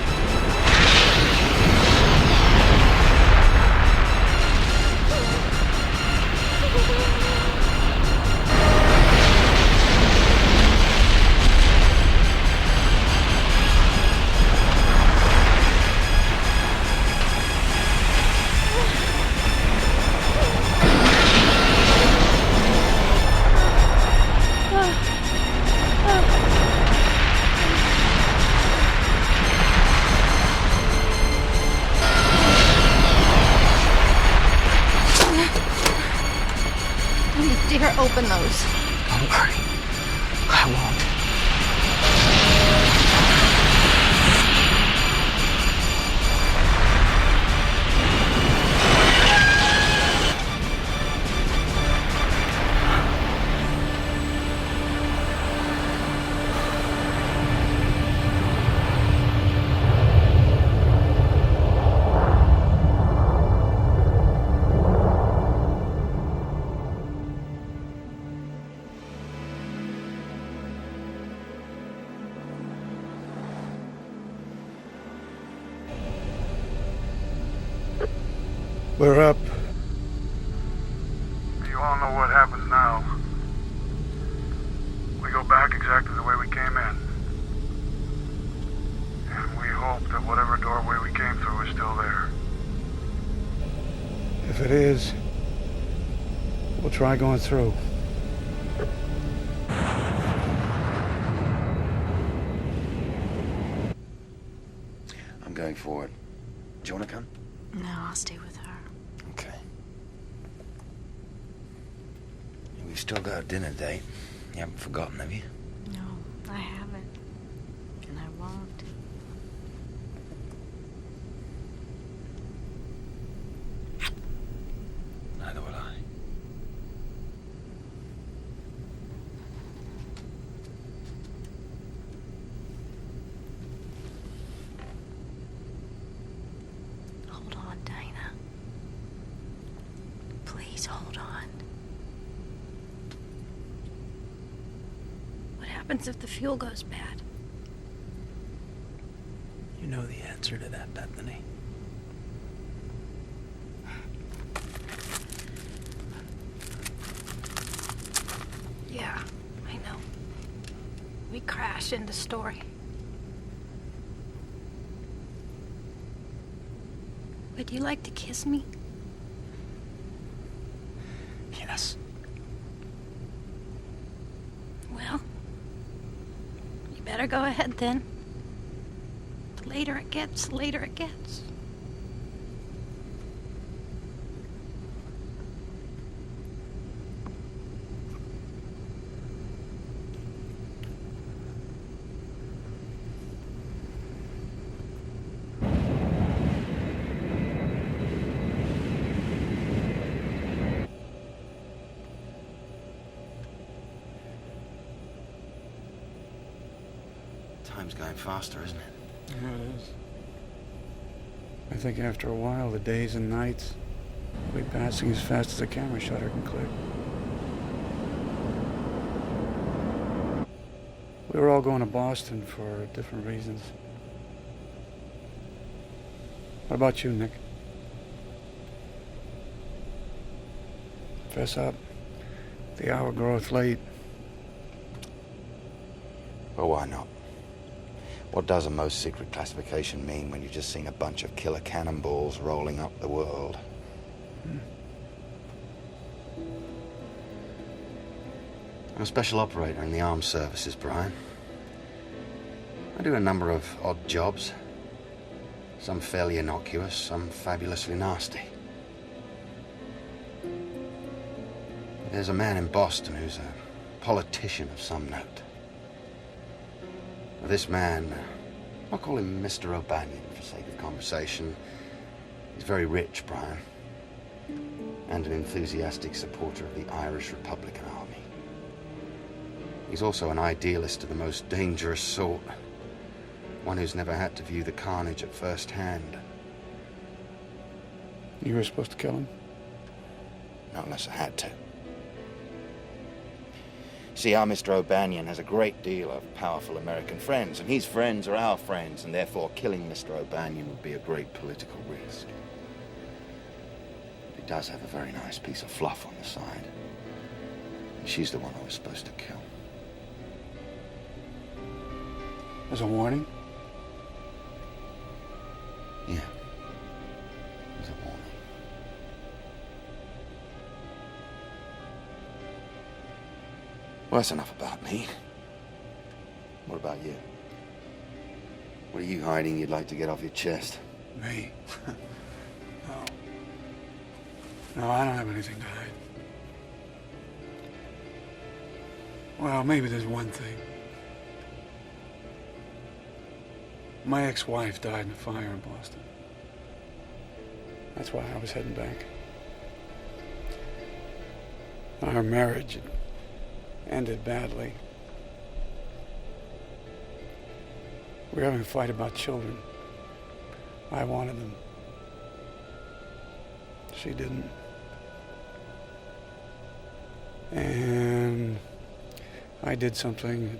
Dare open those. Don't worry. I won't. We're up. You all know what happens now. We go back exactly the way we came in. And we hope that whatever doorway we came through is still there. If it is, we'll try going through. I'm going forward. Do you want to come? No, I'll stay with her. Okay. We've still got a dinner date. You haven't forgotten, have you? No, I haven't. And I won't. Neither will I. Hold on, Dinah. Please hold on. What happens if the fuel goes bad? You know the answer to that, Bethany. we crash into Story. Would you like to kiss me? Yes. Well, you better go ahead then. The later it gets, the later it gets. Time's going faster, isn't it? Yeah, it is. I think after a while, the days and nights will be passing as fast as the camera shutter can click. We were all going to Boston for different reasons. What about you, Nick? Fess up. The hour groweth late. Well, why not? What does a most secret classification mean when you've just seen a bunch of killer cannonballs rolling up the world? I'm a special operator in the armed services, Brian. I do a number of odd jobs. Some fairly innocuous, some fabulously nasty. There's a man in Boston who's a politician of some note. This man, I'll call him Mr. O'Banion for sake of conversation. He's very rich, Brian, and an enthusiastic supporter of the Irish Republican Army. He's also an idealist of the most dangerous sort, one who's never had to view the carnage at first hand. You were supposed to kill him? Not unless I had to. See, our Mr. O'Banion has a great deal of powerful American friends, and his friends are our friends, and therefore killing Mr. O'Banion would be a great political risk. But he does have a very nice piece of fluff on the side. And she's the one I was supposed to kill. As a warning? Yeah. As a warning. Well, that's enough about me. What about you? What are you hiding you'd like to get off your chest? Me? No, I don't have anything to hide. Well, maybe there's one thing. My ex-wife died in a fire in Boston. That's why I was heading back. Our marriage ended badly. We were having a fight about children. I wanted them. She didn't. And I did something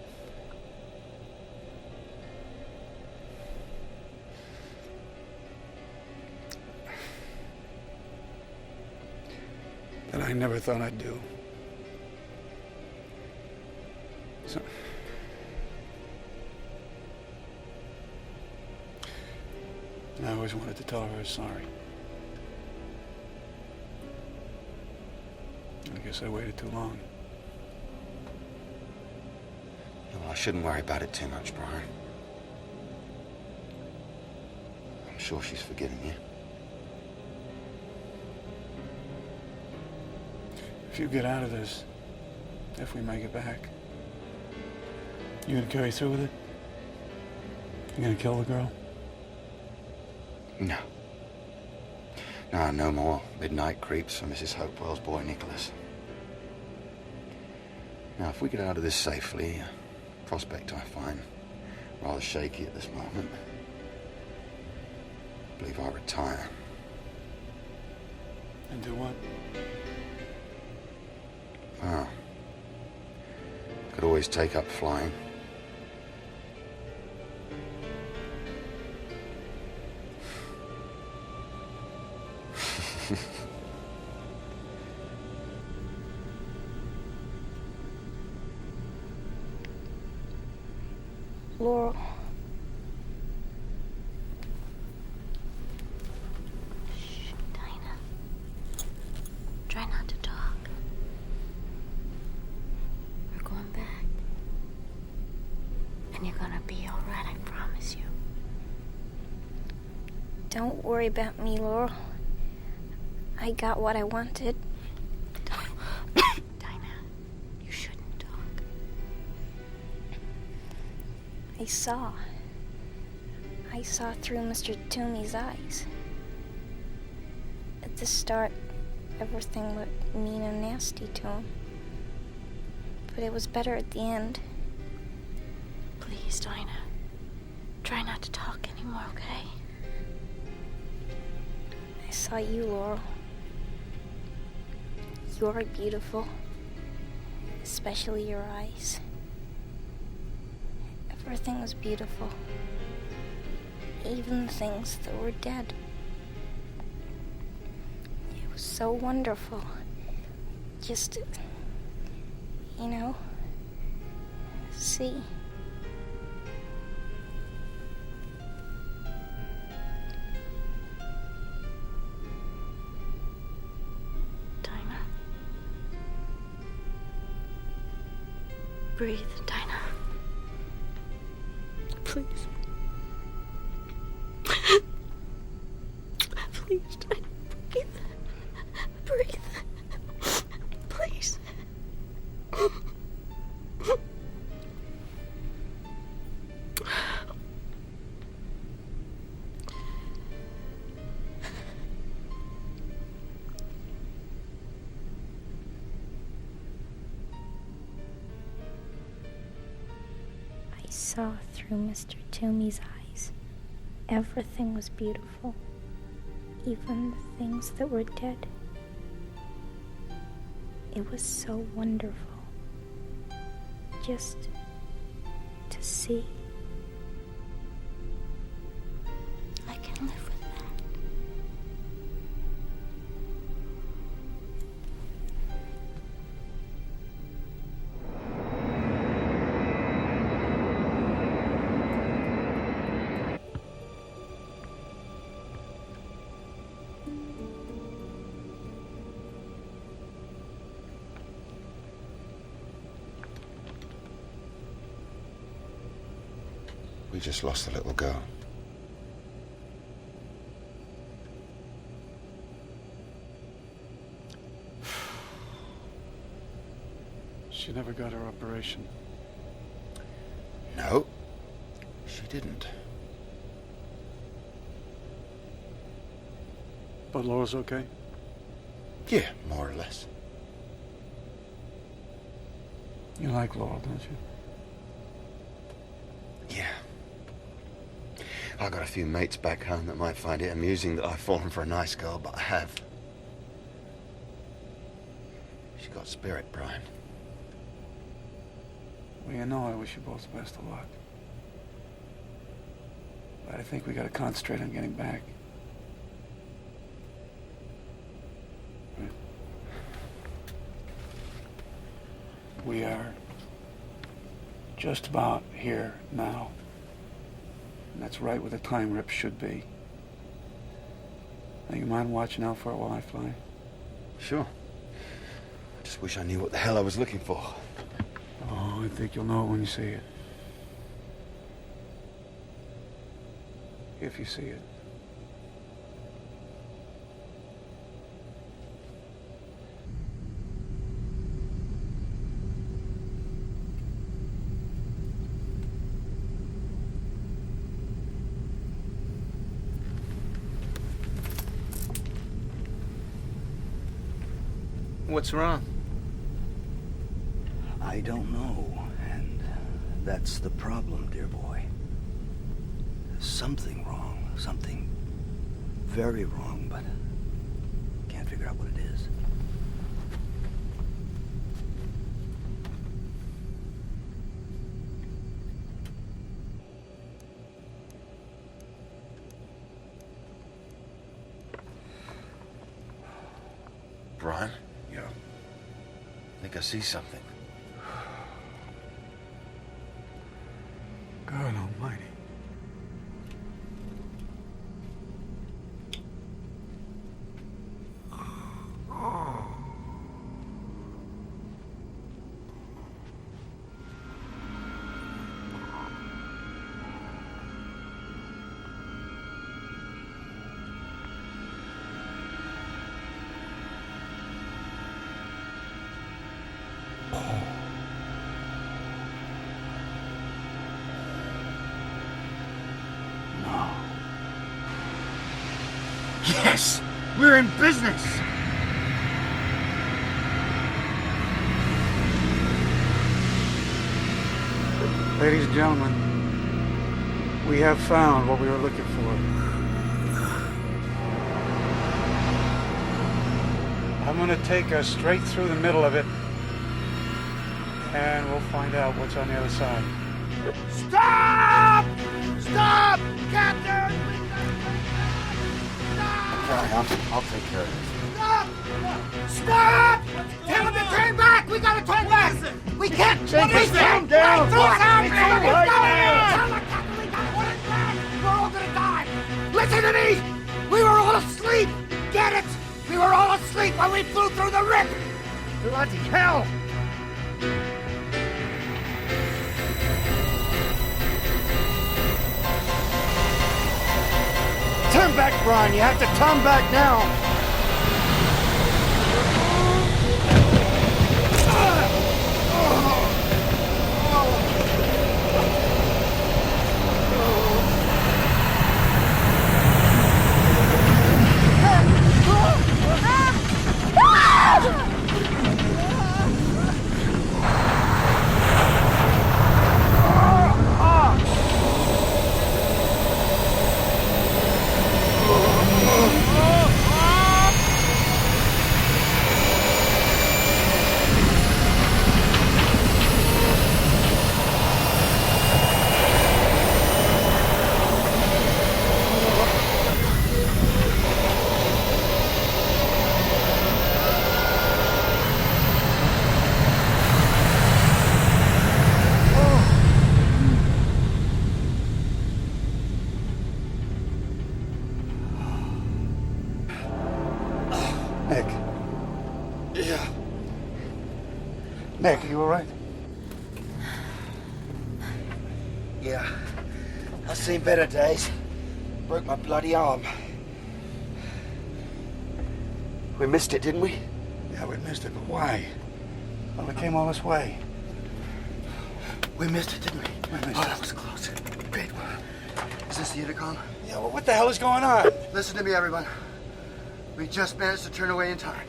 that I never thought I'd do. So, I always wanted to tell her I was sorry. I guess I waited too long. Well, I shouldn't worry about it too much, Brian. I'm sure she's forgiven you. If you get out of this, if we make it back, you gonna carry through with it? You gonna kill the girl? No. No more midnight creeps for Mrs. Hopewell's boy, Nicholas. Now, if we get out of this safely, a prospect I find rather shaky at this moment, I believe I'll retire. And do what? Oh. Could always take up flying. Laurel. Shh, Dinah. Try not to talk. We're going back. And you're gonna be all right, I promise you. Don't worry about me, Laurel. I got what I wanted. Dinah, you shouldn't talk. I saw through Mr. Toomey's eyes. At the start, everything looked mean and nasty to him. But it was better at the end. Please, Dinah. Try not to talk anymore, okay? I saw you, Laurel. You're beautiful. Especially your eyes. Everything was beautiful. Even things that were dead. It was so wonderful. Just, you know, see. Dinah. Breathe, Dinah. Please. Please, Dinah. Breathe. Breathe. Please. I saw through Mr. Toomey's eyes. Everything was beautiful. Even the things that were dead. It was so wonderful. Just to see. I can live with that. We just lost the little girl. She never got her operation. No, she didn't. But Laura's okay? Yeah, more or less. You like Laurel, don't you? Yeah. I got a few mates back home that might find it amusing that I've fallen for a nice girl, but I have. She's got spirit, Brian. Well, you know I wish you both the best of luck. But I think we gotta concentrate on getting back. Right. We are just about here now. And that's right where the time rip should be. Now, you mind watching out for it while I fly? Sure. I just wish I knew what the hell I was looking for. Oh, I think you'll know it when you see it. If you see it. What's wrong? I don't know, and that's the problem, dear boy. There's something wrong, something very wrong, but can't figure out what it is. Brian? Yeah. I think I see something. God, God almighty. Yes! We're in business! Ladies and gentlemen, we have found what we were looking for. I'm going to take us straight through the middle of it, and we'll find out what's on the other side. Stop! Stop! Captain! I'll take care of this. Stop! Stop! Tell him to turn back! We gotta turn back! We can't! Jenkins, calm down! What's happening? It's all right now. Tell the captain we got one back! We're all gonna die! Listen to me! We were all asleep! Get it? We were all asleep when we flew through the rip! Bloody hell! Turn back, Brian. You have to turn back now. Nick. Yeah. Nick, are you all right? Yeah. I've seen better days. Broke my bloody arm. We missed it, didn't we? Yeah, we missed it, but why? Well, we came all this way. We missed it, didn't we? We missed Oh, it. that was close. Great. Is this the intercom? Yeah, well, what the hell is going on? Listen to me, everyone. We just managed to turn away in time.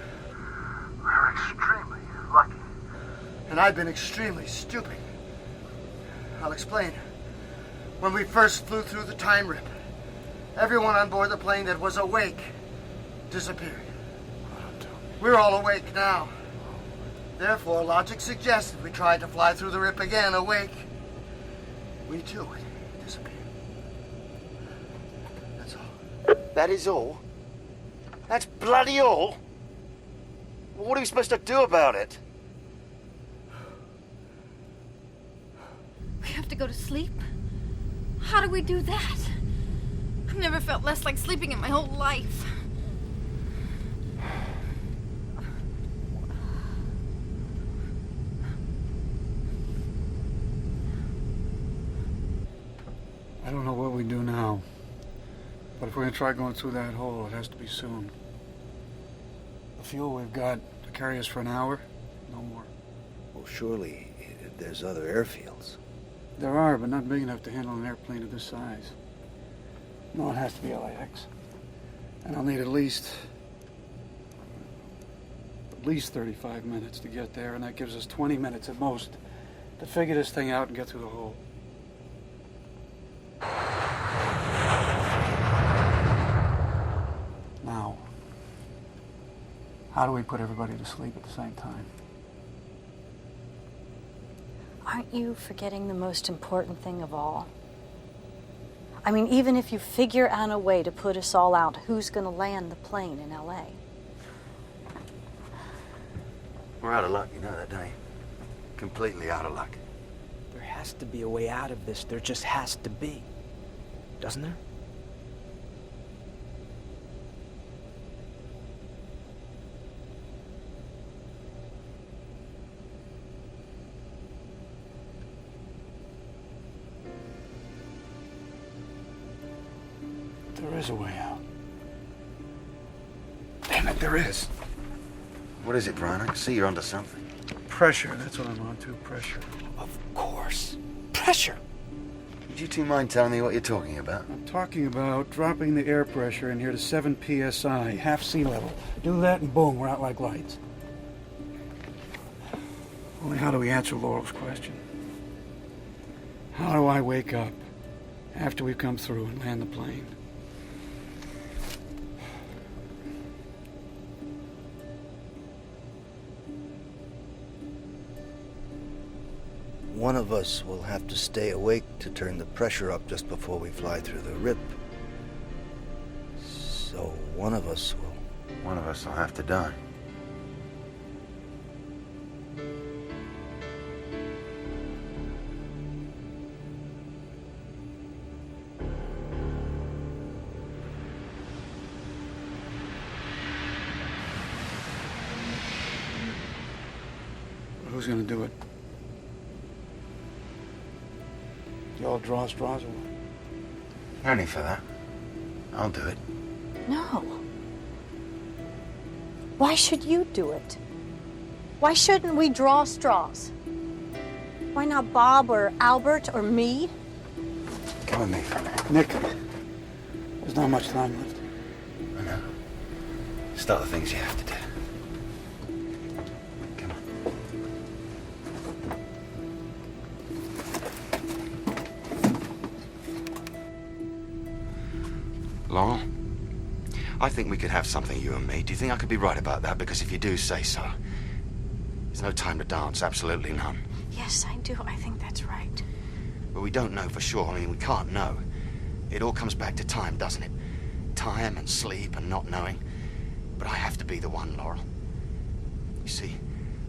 We're extremely lucky. And I've been extremely stupid. I'll explain. When we first flew through the time rip, everyone on board the plane that was awake disappeared. We're all awake now. Therefore, logic suggests that we tried to fly through the rip again awake. We too would disappear. That's all. That is all? That's bloody all? Well, what are we supposed to do about it? We have to go to sleep? How do we do that? I've never felt less like sleeping in my whole life. I don't know what we do now. But if we're going to try going through that hole, it has to be soon. The fuel we've got to carry us for an hour, no more. Well, surely there's other airfields. There are, but not big enough to handle an airplane of this size. No, it has to be LAX. And I'll need at least 35 minutes to get there, and that gives us 20 minutes at most to figure this thing out and get through the hole. Now, how do we put everybody to sleep at the same time? Aren't you forgetting the most important thing of all? I mean, even if you figure out a way to put us all out, who's going to land the plane in L.A.? We're out of luck, you know that, don't you? Completely out of luck. There has to be a way out of this. There just has to be. Doesn't there? There is a way out. Damn it, there is. What is it, Brian? I can see you're onto something. Pressure, that's what I'm onto, pressure. Of course. Pressure. Would you two mind telling me what you're talking about? I'm talking about dropping the air pressure in here to 7 psi, half sea level. Do that and boom, we're out like lights. Only how do we answer Laurel's question? How do I wake up after we've come through and land the plane? One of us will have to stay awake to turn the pressure up just before we fly through the rip. So one of us will... One of us will have to die. Who's gonna do it? You all draw straws or what? No need for that. I'll do it. No. Why should you do it? Why shouldn't we draw straws? Why not Bob or Albert or me? Come with me for a minute. Nick, there's not much time left. I know. Start the things you have to do. Laurel, I think we could have something, you and me. Do you think I could be right about that? Because if you do, say so. There's no time to dance, absolutely none. Yes, I do. I think that's right. But we don't know for sure. I mean, we can't know. It all comes back to time, doesn't it? Time and sleep and not knowing. But I have to be the one, Laurel. You see,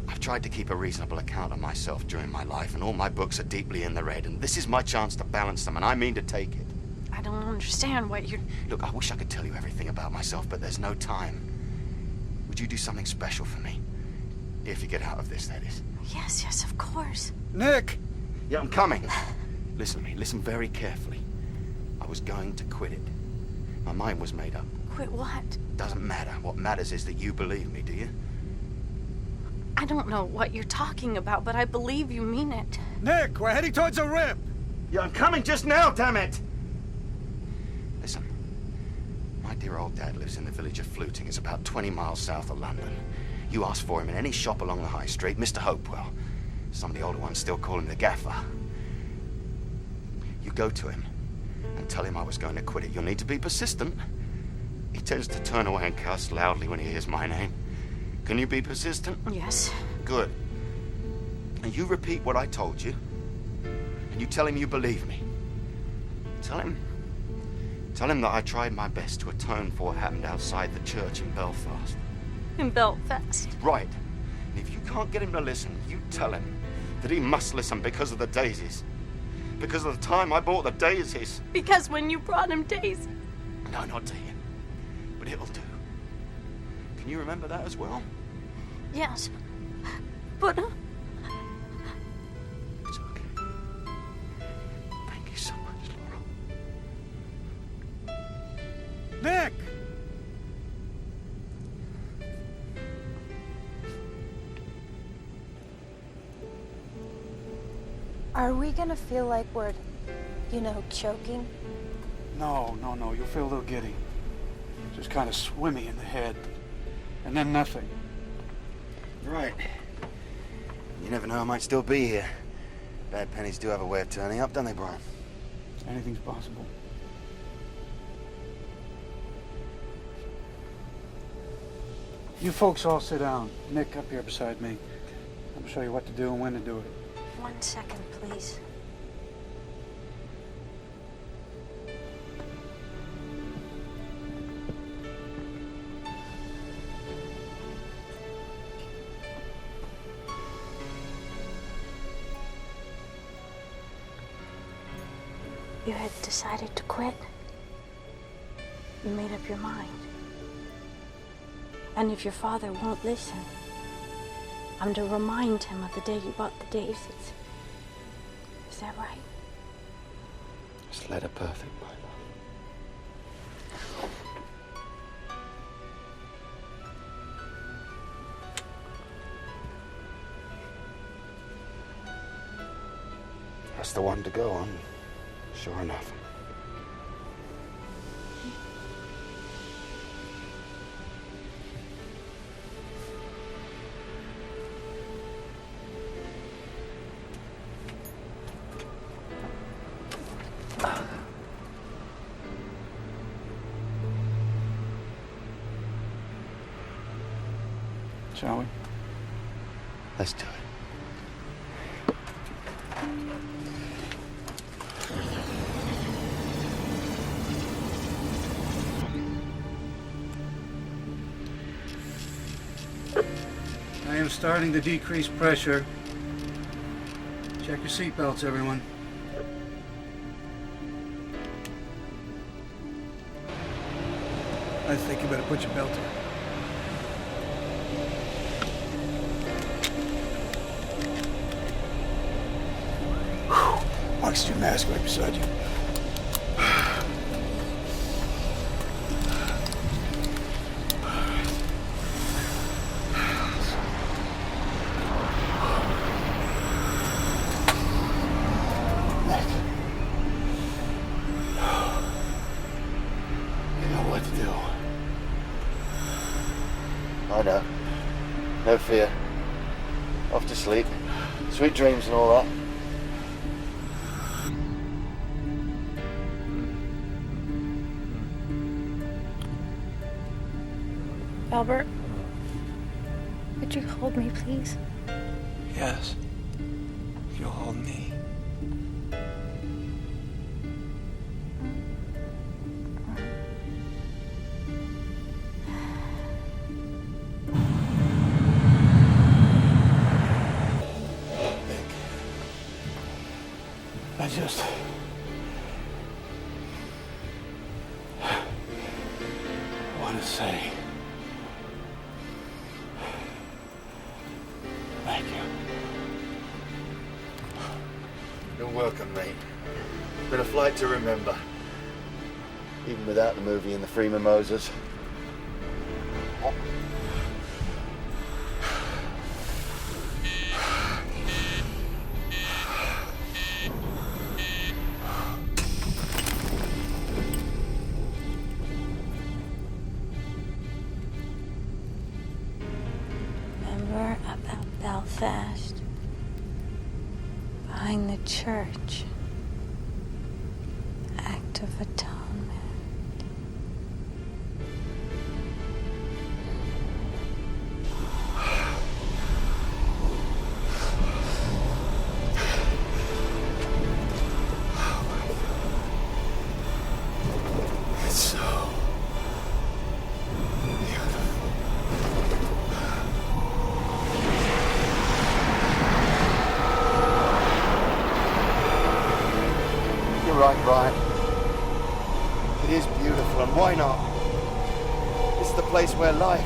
I've tried to keep a reasonable account of myself during my life, and all my books are deeply in the red, and this is my chance to balance them, and I mean to take it. I don't understand what you're... Look, I wish I could tell you everything about myself, but there's no time. Would you do something special for me? If you get out of this, that is. Yes, yes, of course. Nick! Yeah, I'm coming. Listen to me. Listen very carefully. I was going to quit it. My mind was made up. Quit what? Doesn't matter. What matters is that you believe me, do you? I don't know what you're talking about, but I believe you mean it. Nick, we're heading towards a rip! Yeah, I'm coming just now, damn it! Listen, my dear old dad lives in the village of Fluting. It's about 20 miles south of London. You ask for him in any shop along the high street, Mr. Hopewell. Some of the older ones still call him the gaffer. You go to him and tell him I was going to quit it. You'll need to be persistent. He tends to turn away and cuss loudly when he hears my name. Can you be persistent? Yes. Good. And you repeat what I told you, and you tell him you believe me. Tell him that I tried my best to atone for what happened outside the church in Belfast. In Belfast? Right. And if you can't get him to listen, you tell him that he must listen because of the daisies. Because of the time I bought the daisies. Because when you brought him daisies? No, not to him. But it'll do. Can you remember that as well? Yes. But... It's okay. Thank you so much, Laurel. Nick! Are we gonna feel like we're, choking? No. You'll feel a little giddy. Just kind of swimmy in the head. And then nothing. Right. You never know, I might still be here. Bad pennies do have a way of turning up, don't they, Brian? Anything's possible. You folks all sit down. Nick, up here beside me. I'll show you what to do and when to do it. 1 second, please. You had decided to quit. You made up your mind. And if your father won't listen, I'm to remind him of the day you bought the daisies. Is that right? Just letter perfect, my love. That's the one to go on, sure enough. Shall we? Let's do it. I am starting to decrease pressure. Check your seatbelts, everyone. I think you better put your belt on. Oxygen mask right beside you. I know. No fear. Off to sleep. Sweet dreams and all that. Albert, would you hold me, please? Yes. You'll hold me. I just... want to say... thank you. You're welcome, mate. It's been a flight to remember. Even without the movie and the free mimosas. Remember about Belfast? Behind the church. Act of Atonement. It's so beautiful. You're right, Brian. It is beautiful, and why not? It's the place where life,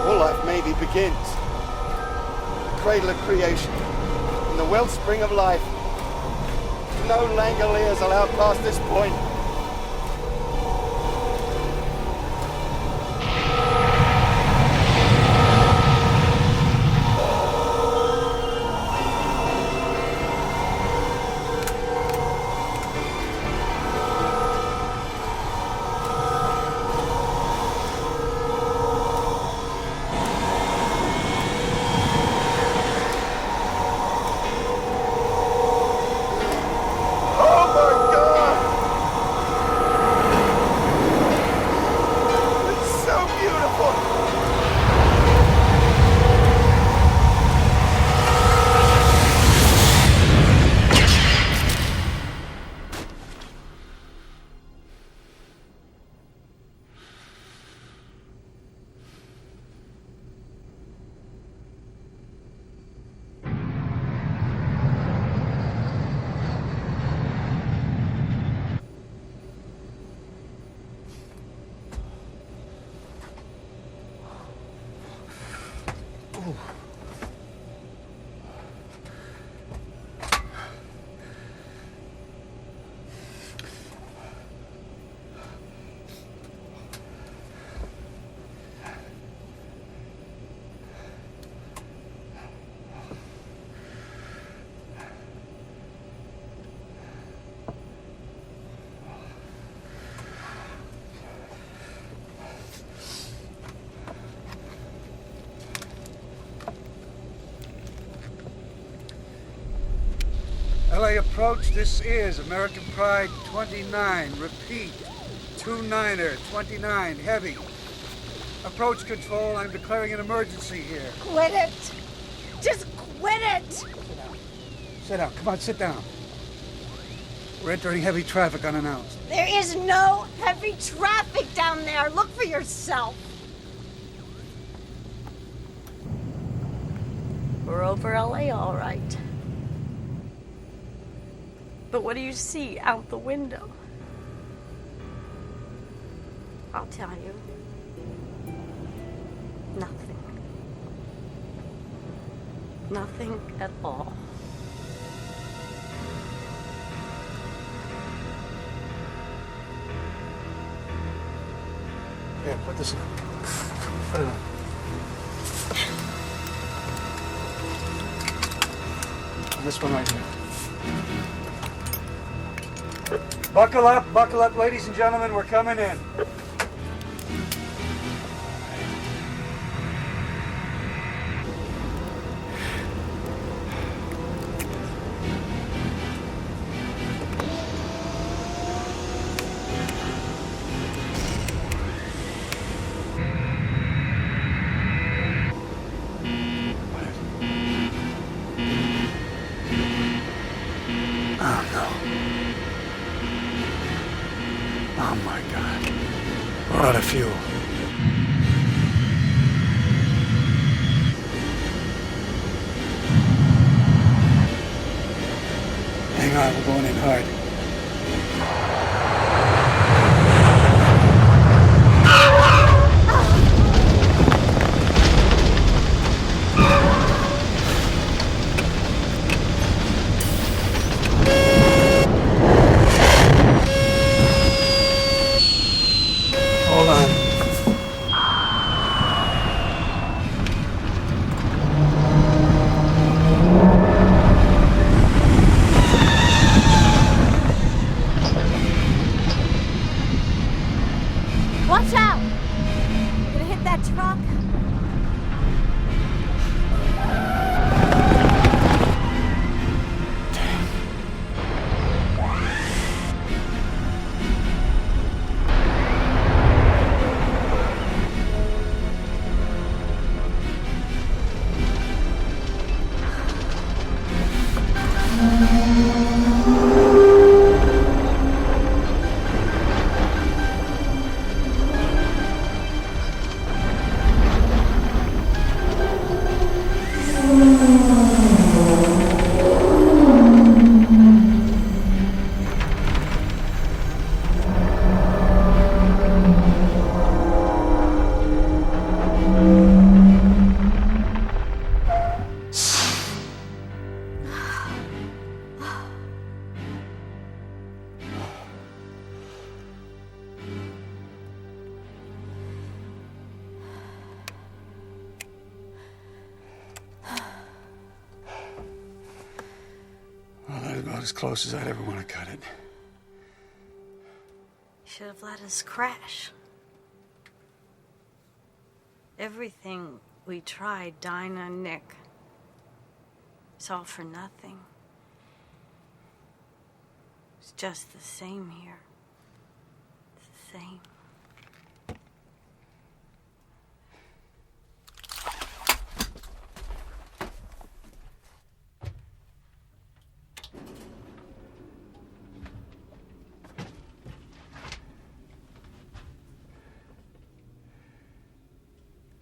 all life maybe, begins. The cradle of creation, and the wellspring of life. No Langoliers allowed past this point. Oh my God! LA approach, this is American Pride 29. Repeat, 29er, 29, heavy. Approach control, I'm declaring an emergency here. Quit it! Just quit it! Sit down, come on, sit down. We're entering heavy traffic unannounced. There is no heavy traffic down there. Look for yourself. We're over LA, all right. But what do you see out the window? I'll tell you. Nothing. Nothing at all. Here, put this in. Put it on. And this one right here. Buckle up, ladies and gentlemen, we're coming in. Out of fuel. Hang on, we're going in hard. Hold on. Watch out! You're gonna hit that truck. As close as I'd ever want to cut it. Should have let us crash. Everything we tried, Dinah, Nick, it's all for nothing. It's just the same here. It's the same.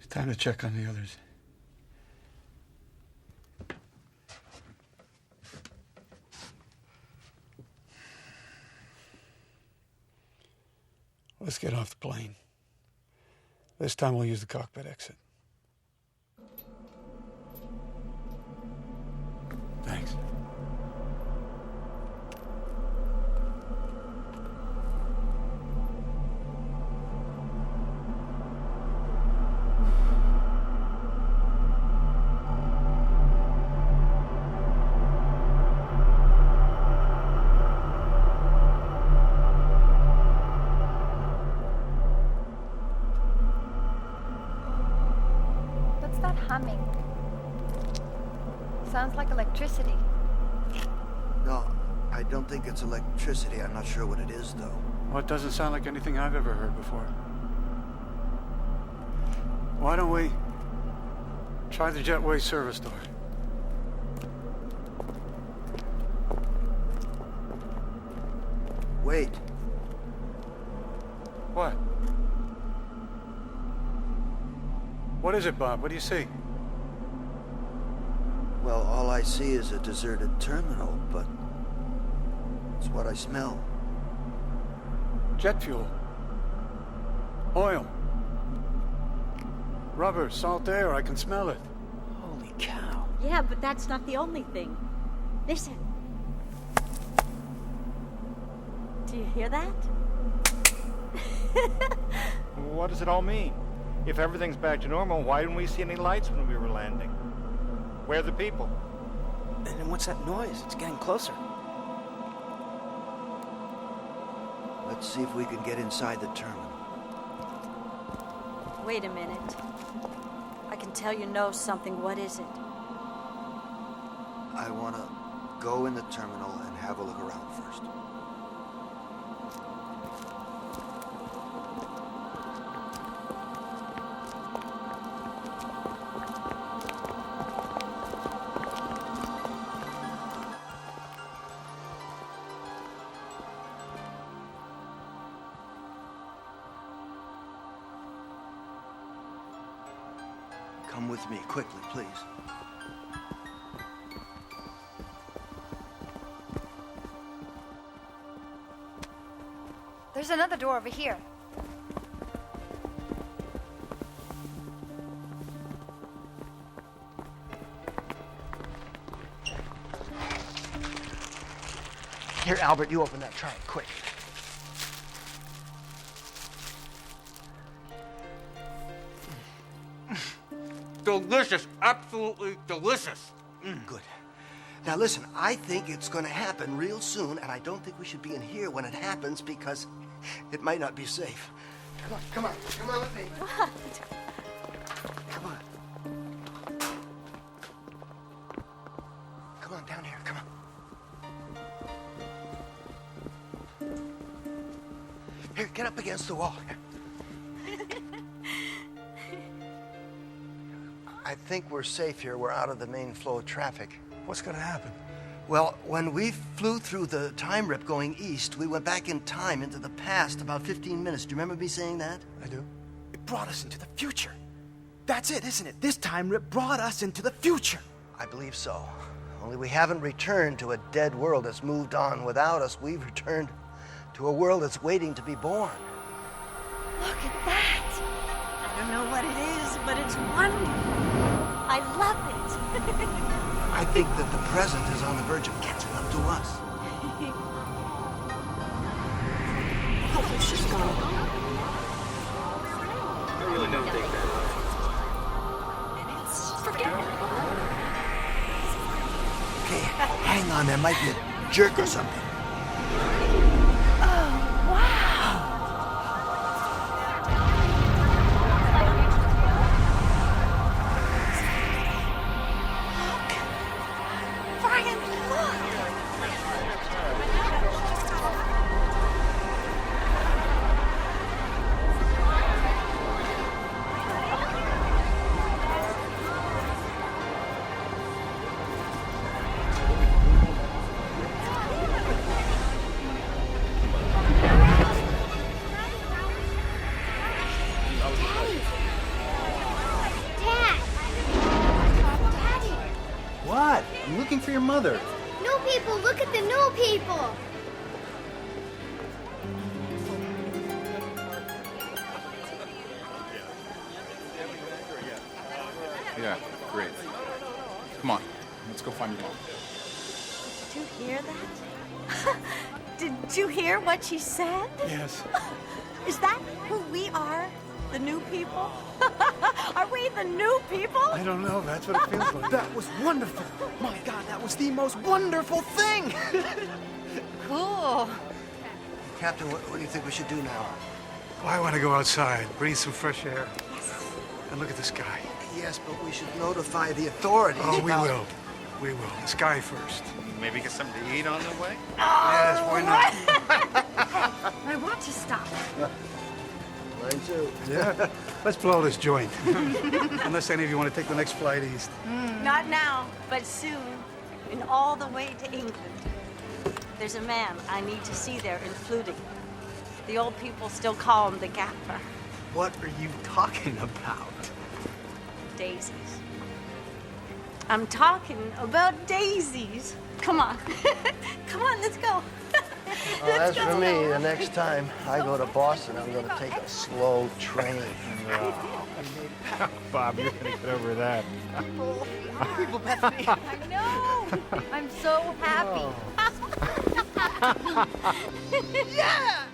Time to check on the others. Let's get off the plane. This time we'll use the cockpit exit. Thanks. Humming. Sounds like electricity. No, I don't think it's electricity. I'm not sure what it is, though. Well, it doesn't sound like anything I've ever heard before. Why don't we try the jetway service door? Wait. What? What is it, Bob? What do you see? Well, all I see is a deserted terminal, but it's what I smell. Jet fuel. Oil. Rubber, salt air, I can smell it. Holy cow. Yeah, but that's not the only thing. Listen. Do you hear that? What does it all mean? If everything's back to normal, why didn't we see any lights when we were landing? Where are the people? And then what's that noise? It's getting closer. Let's see if we can get inside the terminal. Wait a minute. I can tell you know something. What is it? I want to go in the terminal and have a look around first. Come with me, quickly, please. There's another door over here. Here, Albert, you open that trunk, quick. Delicious, absolutely delicious. Good. Now listen, I think it's going to happen real soon, and I don't think we should be in here when it happens because it might not be safe. Come on with me. What? Come on. Come on, down here, come on. Here, get up against the wall. I think we're safe here. We're out of the main flow of traffic. What's going to happen? Well, when we flew through the time rip going east, we went back in time into the past about 15 minutes. Do you remember me saying that? I do. It brought us into the future. That's it, isn't it? This time rip brought us into the future. I believe so. Only we haven't returned to a dead world that's moved on without us. We've returned to a world that's waiting to be born. Look at that. I don't know what it is, but it's wonderful. I love it. I think that the present is on the verge of catching up to us. Oh, she's gone. I really don't think that. Forget it. Okay, hang on. There might be a jerk or something. For your mother. New people, look at the new people. Yeah, great. Come on, let's go find your mom. Did you hear that? Did you hear what she said? Yes. Is that who we are? The new people? Are we the new people? I don't know. That's what it feels like. That was wonderful. My God, that was the most wonderful thing. Cool. Captain, what do you think we should do now? Well, I want to go outside, breathe some fresh air, and look at the sky. Yes, but we should notify the authorities. Oh, we will. We will. The sky first. Maybe get something to eat on the way? Yes, why not? I want to stop. Mine too. Yeah. Let's blow this joint. Unless any of you want to take the next flight east. Not now, but soon. And all the way to England. There's a man I need to see there in Fluting. The old people still call him the Gaffer. What are you talking about? Daisies. I'm talking about daisies. Come on. Come on, let's go. Well, as for me, the next time I go to Boston, I'm going to take a slow train. Bob, you're going to get over that. People, Bethany. I know. I'm so happy. Yeah!